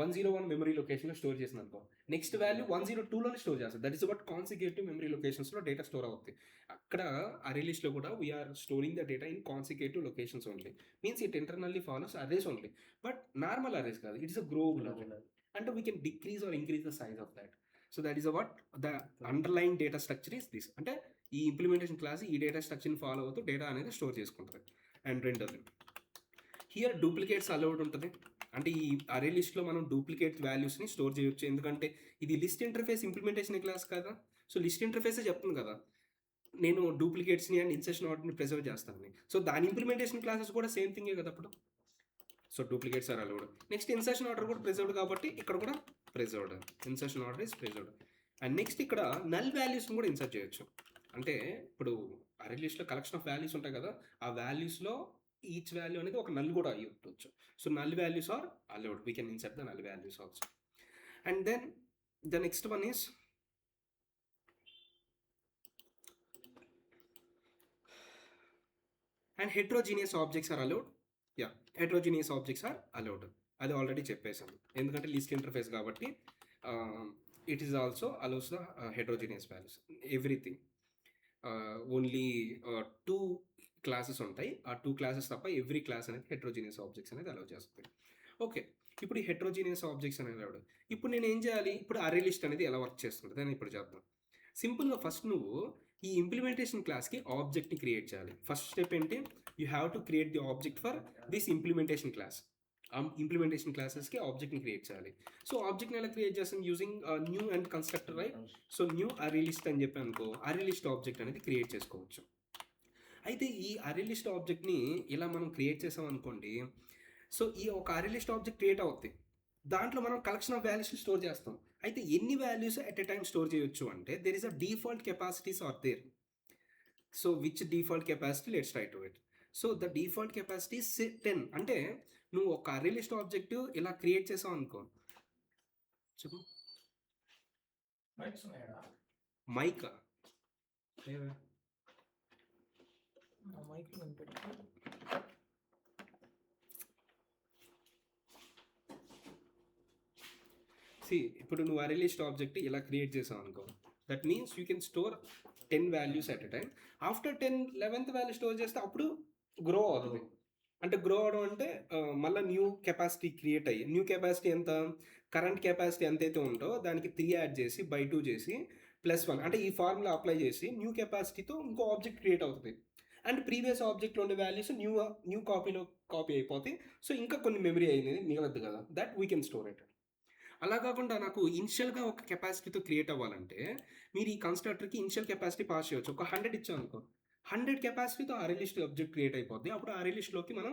101 మెమరీ లొకేషన్లో స్టోర్ చేసింది అనుకో, నెక్స్ట్ వాల్యూ 102లోనే స్టోర్ చేస్తుంది. That is what consecutive memory లొకేషన్స్లో డేటా స్టోర్ అవుతుంది. అక్కడ అర్రే లిస్ట్లో కూడా we are storing the data in consecutive locations only. Means it internally follows arrays only, but normal arrays కాదు. It is a growable array. అంటే we can decrease or increase the size of that. So that is what the underline data structure is this. అంటే ఈ implementation class ఈ data స్ట్రక్చర్ని follow అవుతూ data అనేది store చేసుకుంటుంది. And రెండోది, here duplicates allowed ఉంటుంది. అంటే ఈ అరే లిస్ట్లో మనం డూప్లికేట్ వాల్యూస్ని స్టోర్ చేయొచ్చు. ఎందుకంటే ఇది లిస్ట్ ఇంటర్ఫేస్ ఇంప్లిమెంటేషన్ క్లాస్ కదా. సో లిస్ట్ ఇంటర్ఫేసే చెప్తుంది కదా నేను డూప్లికేట్స్ని అండ్ ఇన్సర్షన్ ఆర్డర్ని ప్రిజర్వ్ చేస్తానని. సో దాని ఇంప్లిమెంటేషన్ క్లాసెస్ కూడా సేమ్ థింగే కదా అప్పుడు. So duplicates are allowed. Next insertion order కూడా ప్రిజర్వ్డ్ కాబట్టి ఇక్కడ కూడా preserved. Insertion order is preserved. And next ఇక్కడ నల్ వాల్యూస్ని కూడా ఇన్సర్ట్ చేయొచ్చు. అంటే ఇప్పుడు అరే లిస్ట్లో కలెక్షన్ ఆఫ్ వాల్యూస్ ఉంటాయి కదా, ఆ వాల్యూస్లో ఈచ్ వాల్యూ అనేది ఒక నల్ కూడా అయ్యి ఉండొచ్చు. So null values are allowed. We can insert the null values also. And then the next one is and heterogeneous objects are allowed. Yeah, heterogeneous objects are allowed. అది already చెప్పేశాను, ఎందుకంటే list interface కాబట్టి it is also allows the heterogeneous values everything. Only 2 classes ఉంటాయి. ఆ 2 classes తప్ప every class అనేది heterogeneous objects అనేది allow చేస్తుంది. ఓకే, ఇప్పుడు ఈ హెట్రోజీనియస్ ఆబ్జెక్ట్స్ అనేది అలౌడ్. ఇప్పుడు నేను ఏం చేయాలి? ఇప్పుడు అరే లిస్ట్ అనేది ఎలా వర్క్ చేస్తుంది దాన్ని ఇప్పుడు చేద్దాం. సింపుల్గా ఫస్ట్ నువ్వు ఈ ఇంప్లిమెంటేషన్ క్లాస్కి ఆబ్జెక్ట్ని క్రియేట్ చేయాలి. ఫస్ట్ స్టెప్ ఏంటి? You have to create the object for this implementation class. Implementation క్లాసెస్కి ఆబ్జెక్ట్ని క్రియేట్ చేయాలి. సో ఆబ్జెక్ట్ని ఎలా క్రియేట్ చేస్తాం? Using new and constructor, right? So new అరే లిస్ట్ అని చెప్పి అనుకో, అరే లిస్ట్ ఆబ్జెక్ట్ అనేది క్రియేట్ చేసుకోవచ్చు. అయితే ఈ అరే లిస్ట్ ఆబ్జెక్ట్ని ఇలా మనం క్రియేట్ చేసాం అనుకోండి, సో ఈ ఒక అరే లిస్ట్ ఆబ్జెక్ట్ క్రియేట్ అవుతుంది. దాంట్లో మనం కలెక్షన్ ఆఫ్ వాల్యూస్ని స్టోర్ చేస్తాం. అయితే ఎన్ని values at a time store చేయొచ్చు అంటే there is a default capacities are there. So which default capacity? Let's try to it. So the default capacity 10. అంటే నువ్వు ఒక అరే లిస్ట్ ఆబ్జెక్ట్ ఇలా క్రియేట్ చేసావు అనుకో, చెప్పు మైక్ ఇప్పుడు నువ్వు అరే లిస్ట్ ఆబ్జెక్ట్ ఇలా క్రియేట్ చేసావు అనుకో, that means you can store 10 values at a time. After 11th value store చేస్తే అప్పుడు గ్రో అవుతుంది. అంటే గ్రో అవడం అంటే మళ్ళీ న్యూ కెపాసిటీ క్రియేట్ అయ్యి, న్యూ కెపాసిటీ ఎంత? కరెంట్ కెపాసిటీ ఎంతైతే ఉందో దానికి 3 యాడ్ చేసి బై 2 చేసి +1, అంటే ఈ ఫార్ములా అప్లై చేసి న్యూ కెపాసిటీతో ఇంకో ఆబ్జెక్ట్ క్రియేట్ అవుతుంది. అండ్ ప్రీవియస్ ఆబ్జెక్ట్లో ఉండే వాల్యూస్ న్యూ కాపీ అయిపోతాయి. సో ఇంకా కొన్ని మెమరీ అయినది మిగలద్దు కదా, that we can store it. అలా కాకుండా నాకు ఇనిషియల్గా ఒక కెపాసిటీతో క్రియేట్ అవ్వాలంటే మీరు ఈ కన్స్ట్రక్టర్కి ఇనిషియల్ కెపాసిటీ పాస్ చేయొచ్చు. ఒక 100 ఇచ్చాం అనుకో, 100 కెపాసిటీతో అరే లిస్ట్ ఆబ్జెక్ట్ క్రియేట్ అయిపోద్ది. అప్పుడు అరే లిస్ట్లోకి మనం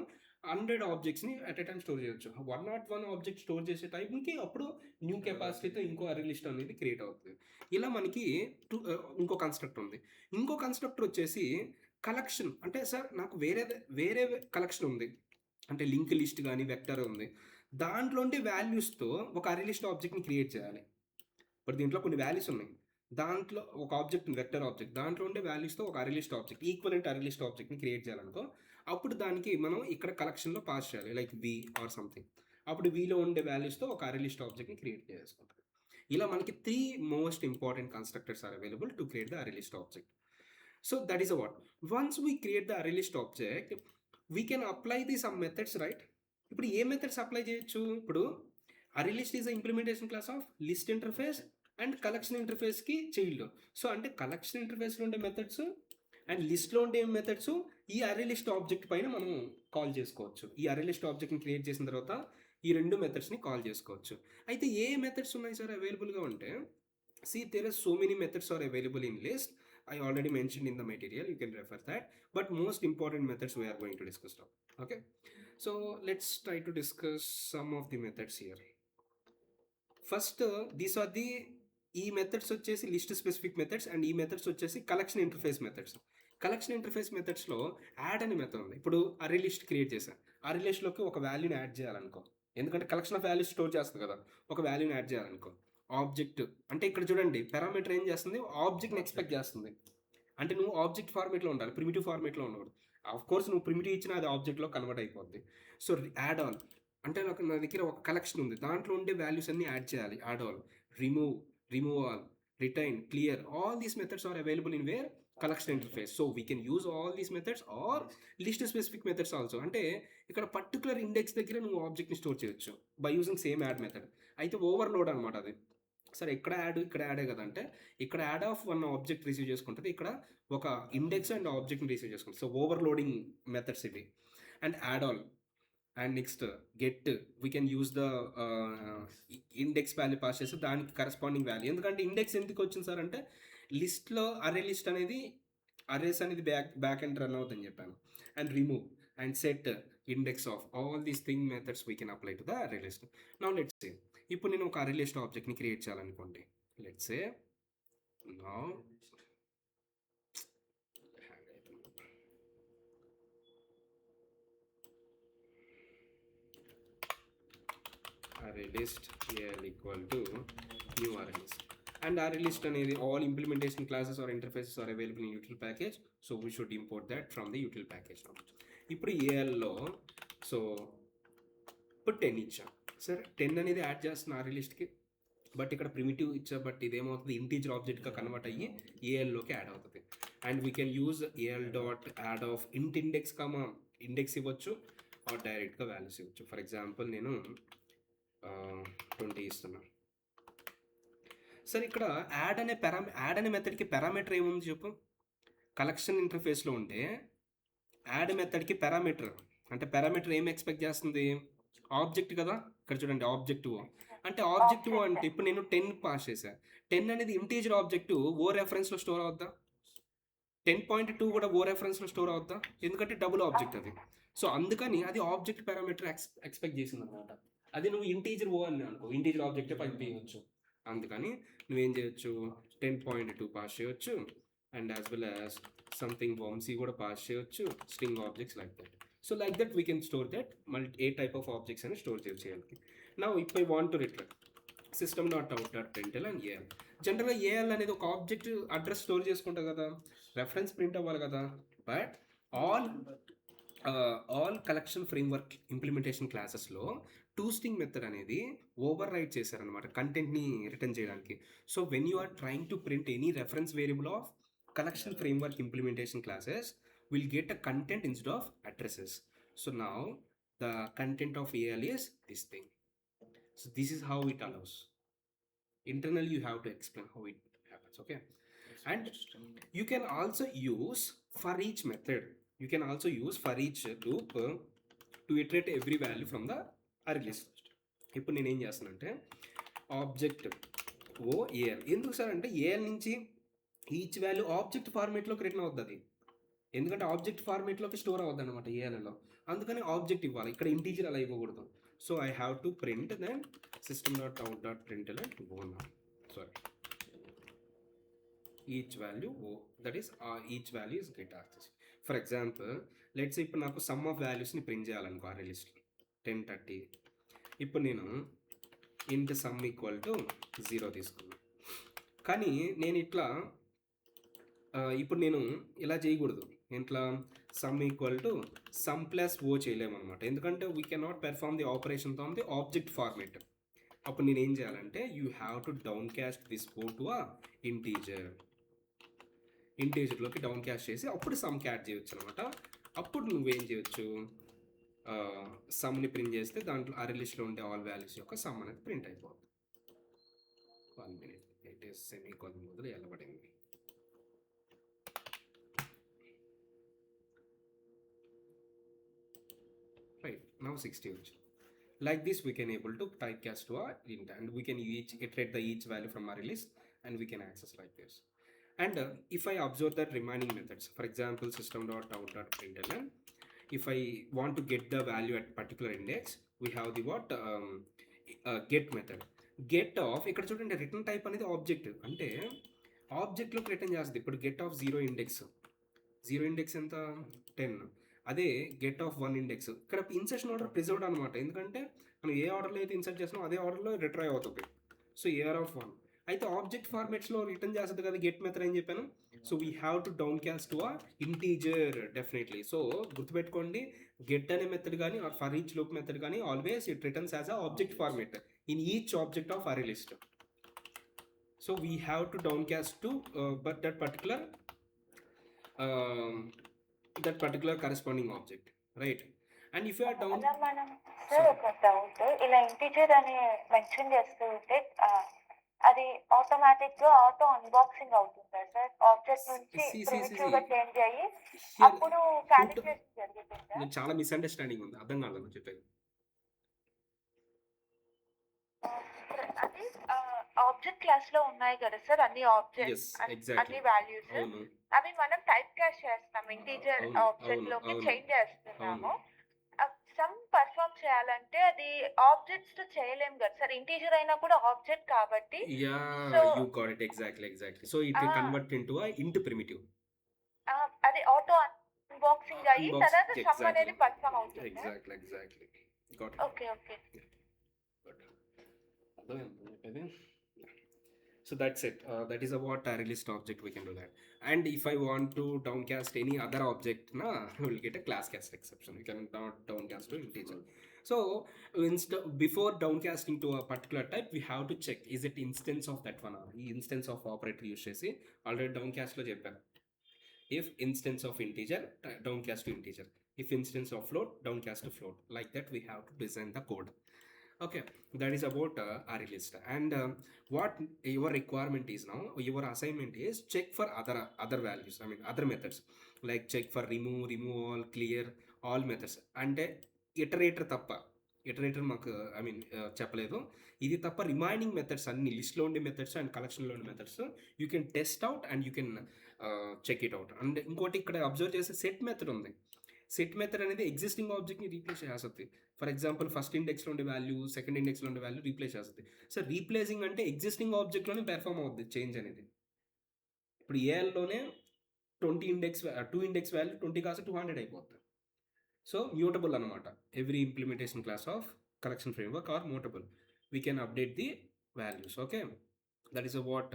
100 ఆబ్జెక్ట్స్ని అట్ ఎ టైం స్టోర్ చేయొచ్చు. 101 ఆబ్జెక్ట్ స్టోర్ చేసే టైంకి అప్పుడు న్యూ కెపాసిటీతో ఇంకో అరే లిస్ట్ అనేది క్రియేట్ అవుతుంది. ఇలా మనకి ఇంకో కన్స్ట్రక్టర్ ఉంది. ఇంకో కన్స్ట్రక్టర్ వచ్చేసి కలెక్షన్. అంటే సార్ నాకు వేరే కలెక్షన్ ఉంది, అంటే లింక్ లిస్ట్ కానీ వెక్టర్ ఉంది, దాంట్లో ఉండే వాల్యూస్తో ఒక అరే లిస్ట్ ఆబ్జెక్ట్ని క్రియేట్ చేయాలి. ఇప్పుడు దీంట్లో కొన్ని వాల్యూస్ ఉన్నాయి, దాంట్లో ఒక ఆబ్జెక్ట్ ఉంది, వెక్టర్ ఆబ్జెక్ట్, దాంట్లో ఉండే వాల్యూస్తో ఒక array list object, equivalent array list ఆబ్జెక్ట్ని క్రియేట్ చేయాలనుకో, అప్పుడు దానికి మనం ఇక్కడ కలెక్షన్లో పాస్ చేయాలి, లైక్ వి ఆర్ సంథింగ్. అప్పుడు వీలో ఉండే వాల్యూస్తో ఒక అరే లిస్ట్ ఆబ్జెక్ట్ని క్రియేట్ చేసుకుంటాం. ఇలా మనకి 3 most important constructors are available to create the array list object. So that is what once we create the array list object we can apply the some methods, right? ఇప్పుడు ఏ methods apply చేయొచ్చు? ఇప్పుడు array list is the implementation class of list interface and collection ఇంటర్ఫేస్కి child. So అంటే collection ఇంటర్ఫేస్లో ఉండే methods and లిస్ట్లో ఉండే మెథడ్స్ ఈ అరే లిస్ట్ ఆబ్జెక్ట్ పైన మనం కాల్ చేసుకోవచ్చు. ఈ అరే లిస్ట్ ఆబ్జెక్ట్ని క్రియేట్ చేసిన తర్వాత ఈ 2 మెథడ్స్ని కాల్ చేసుకోవచ్చు. అయితే ఏ మెథడ్స్ ఉన్నాయి సార్ అవైలబుల్గా ఉంటే, there are so many methods are available in list. I already mentioned in the material, you can refer that, but most important methods we are going to discuss now. Okay, so let's try to discuss some of the methods here. First, these are the ఈ methods వచ్చేసి list specific methods and ఈ methods వచ్చేసి collection interface methods. Collection interface మెథడ్స్లో add అనే method ఉంది. ఇప్పుడు array list create చేశాను, అరే లిస్ట్లోకి ఒక వాల్యూని యాడ్ చేయాలనుకో, ఎందుకంటే కలెక్షన్ ఆఫ్ వాల్యూస్ స్టోర్ చేస్తుంది కదా, ఒక వాల్యూని యాడ్ చేయాలనుకో. ఆబ్జెక్ట్ అంటే ఇక్కడ చూడండి పారామీటర్ ఏం చేస్తుంది, ఆబ్జెక్ట్ని ఎక్స్పెక్ట్ చేస్తుంది. అంటే నువ్వు ఆబ్జెక్ట్ ఫార్మేట్లో ఉండాలి, ప్రిమిటివ్ ఫార్మేట్లో ఉండకూడదు. ఆఫ్ కోర్స్ నువ్వు ప్రిమిటివ్ ఇచ్చినా అది ఆబ్జెక్ట్లో కన్వర్ట్ అయిపోద్ది. సో యాడ్ ఆల్ అంటే నా దగ్గర ఒక కలెక్షన్ ఉంది, దాంట్లో ఉండే వాల్యూస్ అన్ని యాడ్ చేయాలి. Add all, remove all, retain, clear, all these methods are available in where collection interface. So we can use all these methods or list specific methods also. అంటే ఇక్కడ పర్టికులర్ ఇండెక్స్ దగ్గర నువ్వు ఆబ్జెక్ట్ని store చేయొచ్చు by using same add method. అయితే overload అనమాట అది. సరే ఇక్కడ యాడే కదా అంటే ఇక్కడ add of one object receive చేసుకుంటుంది, ఇక్కడ ఒక ఇండెక్స్ అండ్ ఆబ్జెక్ట్ని రిసీవ్ చేసుకుంటుంది. సో ఓవర్లోడింగ్ మెథడ్స్ ఇవి. And add all and next get, we can use the index value pass చేస్తే దానికి కరస్పాండింగ్ వాల్యూ. ఎందుకంటే ఇండెక్స్ ఎందుకు వచ్చింది సార్ అంటే లిస్ట్లో అరే లిస్ట్ అనేది అరేస్ అనేది బ్యాక్ ఎండ్ రన్ అవుతుందని చెప్పాను. And remove and set index of all these thing methods we can apply to the array list. Now let's say ఇప్పుడు నేను ఒక అరే లిస్ట్ ఆబ్జెక్ట్ని క్రియేట్ చేయాలనుకోండి. Let's say now array list al equal to new array list. And array list అనేది all implementation classes or interfaces are available in util package, so we should import that from the util package now. ఇప్పుడు ఏఎల్లో so ఇప్పుడు 10 ఇచ్చా సరే, 10 అనేది add చేస్తున్నా array listకి, but ఇక్కడ primitive ఇచ్చా, బట్ ఇదేమవుతుంది ఇంటీజర్ ఆబ్జెక్ట్గా కన్వర్ట్ అయ్యి ఏఎల్లోకి యాడ్ అవుతుంది. And we can use AL dot add of int index index ఇవ్వచ్చు ఆర్ డైరెక్ట్గా వాల్యూస్ ఇవ్వచ్చు. ఫర్ ఎగ్జాంపుల్ నేను 20 ఇస్తున్నా. సరే ఇక్కడ యాడ్ అనే మెథడ్కి పారామీటర్ ఏముంది చెప్పు. కలెక్షన్ ఇంటర్ఫేస్లో ఉంటే యాడ్ మెథడ్కి పారామీటర్ అంటే పారామీటర్ ఏం ఎక్స్పెక్ట్ చేస్తుంది, ఆబ్జెక్ట్ కదా. ఇక్కడ చూడండి ఆబ్జెక్టివ్ అంటే ఆబ్జెక్టివ్ అంటే ఇప్పుడు నేను 10 పాస్ చేశాను. 10 అనేది ఇంటీజర్ ఆబ్జెక్టివ్ ఓ రెఫరెన్స్లో స్టోర్ అవుద్దా? 10.2 కూడా ఓ రెఫరెన్స్లో స్టోర్ అవుద్దా? ఎందుకంటే డబుల్ ఆబ్జెక్ట్ అది. సో అందుకని అది ఆబ్జెక్ట్ పారామీటర్ ఎక్స్పెక్ట్ చేసింది అనమాట. అది నువ్వు ఇంటీజర్ ఓ అని అనుకో, ఇంటీజర్ ఆబ్జెక్ట్ పంపించవచ్చు. అందుకని నువ్వేం చేయొచ్చు 10.2 పాస్ చేయొచ్చు. And as well as something Vamshi కూడా పాస్ చేయొచ్చు, string objects like that. So like that we can store that ఏ టైప్ ఆఫ్ ఆబ్జెక్ట్స్ అని స్టోర్ చేయాలి. నా if I want to return system dot out dot println and AL. జనరల్గా AL అనేది ఒక object address store చేసుకుంటాం కదా, reference print అవ్వాలి కదా. But all collection framework implementation క్లాసెస్లో టూస్ట్రింగ్ మెథడ్ అనేది ఓవర్ రైట్ చేశారనమాట కంటెంట్ని రిటర్న్ చేయడానికి. So when you are trying to print any reference variable of collection framework implementation classes will get a content instead of addresses. So now the content of AL is this thing. So this is how it allows. Internally you have to explain how it happens, okay? And you can also use for each method, you can also use for each loop to iterate every value from the array list. ఇప్పుడు నేను ఏం చేస్తానంటే object ఓ AL, ఎందుకు sir అంటే AL నుంచి each value object ఫార్మేట్లోకి return అవుతుంది, ఎందుకంటే object ఫార్మేట్లోకి store అవుద్ది అనమాట ఏఎల్లో. అందుకని ఆబ్జెక్ట్ ఇవ్వాలి, ఇక్కడ ఇంటీజర్ అలా ఇవ్వకూడదు. So I have to print then system.out.println each value that is each value is get access. For example, let's say ఇప్పుడు నాకు సమ్ ఆఫ్ వాల్యూస్ని ప్రింట్ చేయాలనుకో అరే లిస్ట్ 10 30. ఇప్పుడు నేను ఇంట్ సమ్ ఈక్వల్ టు 0 తీసుకున్నాను. కానీ నేను ఇట్లా ఇప్పుడు నేను ఇలా చేయకూడదు, ఇట్లా sum equal to sum plus O చేయలేము అనమాట. ఎందుకంటే we cannot perform the operation on the object format. అప్పుడు నేను ఏం చేయాలంటే you have to down cast this code to ఇంటీజర్లోకి డౌన్ క్యాస్ట్ చేసి అప్పుడు సమ్కి యాడ్ చేయొచ్చు అనమాట. అప్పుడు నువ్వేం చేయొచ్చు, సమ్ని ప్రింట్ చేస్తే దాంట్లో అరే లిస్ట్లో ఉండే ఆల్ వాల్యూస్ యొక్క సమ్ అనేది ప్రింట్ అయిపోతుంది. 1 minute, ఇట్ ఈస్ సెమీకోలన్ మొదలు వెళ్ళబడింది. రైట్, నౌ 60 వచ్చి. Like this we can able to typecast to our int, and we can iterate the each value from our list, and we can access like this. And if I observe that remaining methods, for example system.out.println, if I want to get the value at particular index, we have the what get method. Get of ఇక్కడ చూడండి return type అనేది object, అంటే ఆబ్జెక్ట్లోకి return చేస్తుంది. ఇప్పుడు get off 0 index ఎంత 10, అదే get off 1 index. ఇక్కడ insertion order preserved అనమాట, ఎందుకంటే మనం ఏ ఆర్డర్లో అయితే ఇన్సర్ట్ చేస్తున్నామో అదే ఆర్డర్లో రిట్రైవ్ అవుతుంది. సో ఏఆర్ ఆఫ్ 1 అయితే ఆబ్జెక్ట్ ఫార్మాట్స్లో రిటర్న్ చేస్తుంది కదా గెట్ మెథడ్ అని చెప్పాను. So we have to down cast to integer definitely. So గుర్తుపెట్టుకోండి, గెట్ అనే మెథడ్ కానీ or for each loop method కానీ always it returns as a object format in each object of array list. So we have to down cast to but that particular corresponding object, right? And if you are down, మనం sir ఒక doubt, ఇలా integer అని mention చేస్తూ ఉంటే అది automatic గా auto unboxing అవుతుందా sir? Object నుంచి ప్రిమిటివ్ గా చేంజ్ అయ్యి అప్పుడు క్యాలిక్యులేషన్ జరుగుతుందా? చాలా మిస్అండర్స్టాండింగ్ ఉంది, అర్థం కాలేదు చెప్పేది. అది ఆబ్జెక్ట్ క్లాస్ లో ఉన్నాయి కదా సార్ అన్ని ఆబ్జెక్ట్స్, అన్ని వాల్యూస్, అవి మనం టైప్ క్యాస్ట్ చేస్తాం ఇంటీజర్ ఆబ్జెక్ట్ లోకి చేంజ్ చేస్తున్నాము. సమ్ పర్ఫామ్ చేయాలంటే అది ఆబ్జెక్ట్స్ తో చేయలేం కదా సార్, ఇంటీజర్ అయినా కూడా ఆబ్జెక్ట్ కాబట్టి. You got it, exactly. So it will convert into a int primitive. అది ఆటో అన్బాక్సింగ్ అయ్యి తర్వాత సమ్ అనేది పర్ఫామ్ అవుతుంది. Exactly. Got it. Okay. So that's it. That is about array list object. We can do that. And if I want to downcast any other object, we will get a class cast exception. We can not downcast to integer. So before downcasting to a particular type, we have to check is it instance of that one. Instance of operator use chesi already downcast lo cheppanu. If instance of integer, downcast to integer. If instance of float, downcast to float. Like that we have to design the code. Okay, that is about array list. And what your requirement is now, your assignment is check for other values, I mean other methods, like check for remove all, clear all methods. అంటే iterator మాకు I mean చెప్పలేదు, ఇది తప్ప remaining methods అన్ని లిస్ట్లో ఉండే methods and కలెక్షన్లో ఉండే methods you can test out and you can check it out. And ఇంకోటి ఇక్కడ అబ్జర్వ్ చేసే సెట్ మెథడ్ ఉంది. సెట్ మెథడ్ అనేది ఎగ్జిస్టింగ్ ఆబ్జెక్ట్ని రీప్లేస్ చేస్తుంది. ఫర్ ఎగ్జాంపుల్ ఫస్ట్ ఇండెక్స్లో ఉండే వాల్యూ సెకండ్ ఇండెక్స్లో ఉండే వాల్యూ రీప్లేస్ చేస్తుంది. సో రీప్లేసింగ్ అంటే ఎగ్జిస్టింగ్ ఆబ్జెక్ట్లోనే పెర్ఫామ్ అవుతుంది చేంజ్ అనేది. ఇప్పుడు ఏఎల్లోనే 2 ఇండెక్స్ వాల్యూ 20 కాస్త 200 అయిపోతుంది. సో మ్యూటబుల్ అనమాట. Every implementation class of collection framework are mutable. We can update the values. Okay, that is what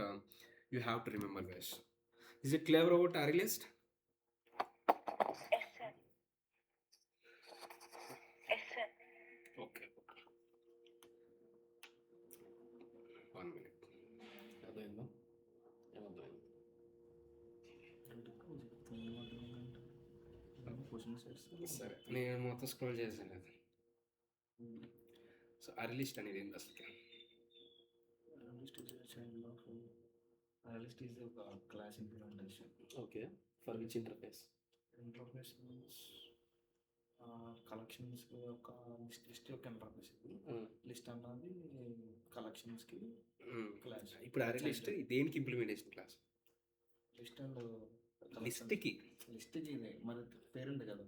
you have to remember guys. Is it clear about array list? Okay. 1 minute. సరే, నేను మొత్తం scroll చేశాను అది. So array list అనేది ఏంటి అసలు? Array list is a class implementation. Okay, for which interface? Interface means collections యొక్క list యొక్క ఇంటర్ఫేస్. లిస్ట్ అన్నది కలెక్షన్స్ కి క్లాస్. ఇప్పుడు array list దేనికి ఇంప్లిమెంటేషన్ క్లాస్? లిస్ట్ అండ్ లిస్ట్కి మరి పేరెంట్ కదా,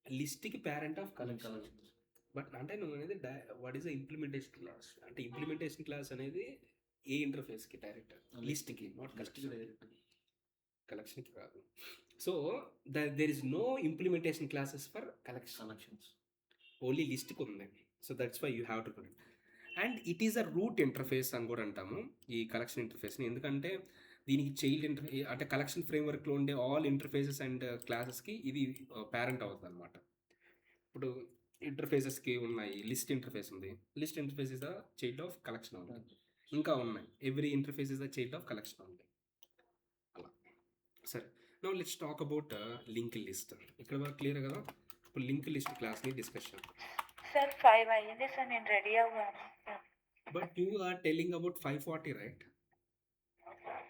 లిస్ట్కి పేరెంట్ ఆఫ్ కలెక్షన్స్. బట్ అంటే నువ్వు అనేది what is the implementation class అంటే ఇంప్లిమెంటేషన్ క్లాస్ అనేది ఏ ఇంటర్ఫేస్కి? డైరెక్ట్ లిస్ట్కి, నాట్ కలెక్షన్కి కాదు. So there is no implementation classes for collections, only లిస్ట్కి ఉంది. So that's why you have to do it. And it is a route interface అని కూడా అంటాము ఈ కలెక్షన్ ఇంటర్ఫేస్ని, ఎందుకంటే దీనికి చైల్డ్ అంటే కలెక్షన్ ఫ్రేమ్వర్క్లో ఉండే ఆల్ ఇంటర్ఫేసెస్ అండ్ క్లాసెస్కి ఇది పేరెంట్ అవుతుంది అనమాట. ఇప్పుడు ఇంటర్ఫేసెస్కి ఉన్నాయి. లిస్ట్ ఇంటర్ఫేస్ ఉంది. List interface is the child of collection ఉంది. ఇంకా ఉన్నాయి. Every interface is the child of collection ఉంది. అలా సరే. Now let's talk about link list. ఇక్కడ వరకు క్లియర్ కదా? ఇప్పుడు లింక్ లిస్ట్ క్లాస్ని డిస్కషన్. సార్ 5 అయ్యింది సార్, నేను రెడీ అవ్వాను. But you are telling about 540 right?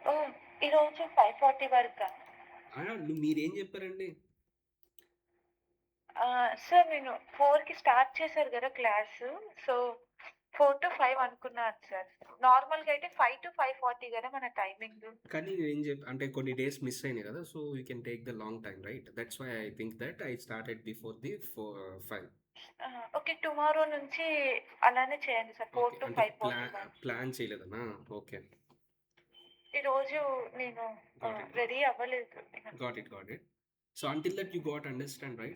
Oh ఈరోజు 5:40 వరకు. మీరేం చెప్పారండి? సార్ నేను 4కి స్టార్ట్ చేశారు కదా క్లాసు, సో 4 to 5 అనుకున్నాను సార్. నార్మల్గా అయితే 5 to 5:40 కదా మన టైమింగ్. కానీ నేనేం అంటే కొన్ని డేస్ మిస్ అయినాయి కదా, so you can take the long time right? That's why I think that I started before the 5. Okay, tomorrow నుంచి అలానే చేయండి సార్. 4 to 5:40. ప్లాన్ చేయలేదనా? ఓకే, ఈరోజు నేను రెడీ అవ్వలేదు. Got it. So until that you got understand right?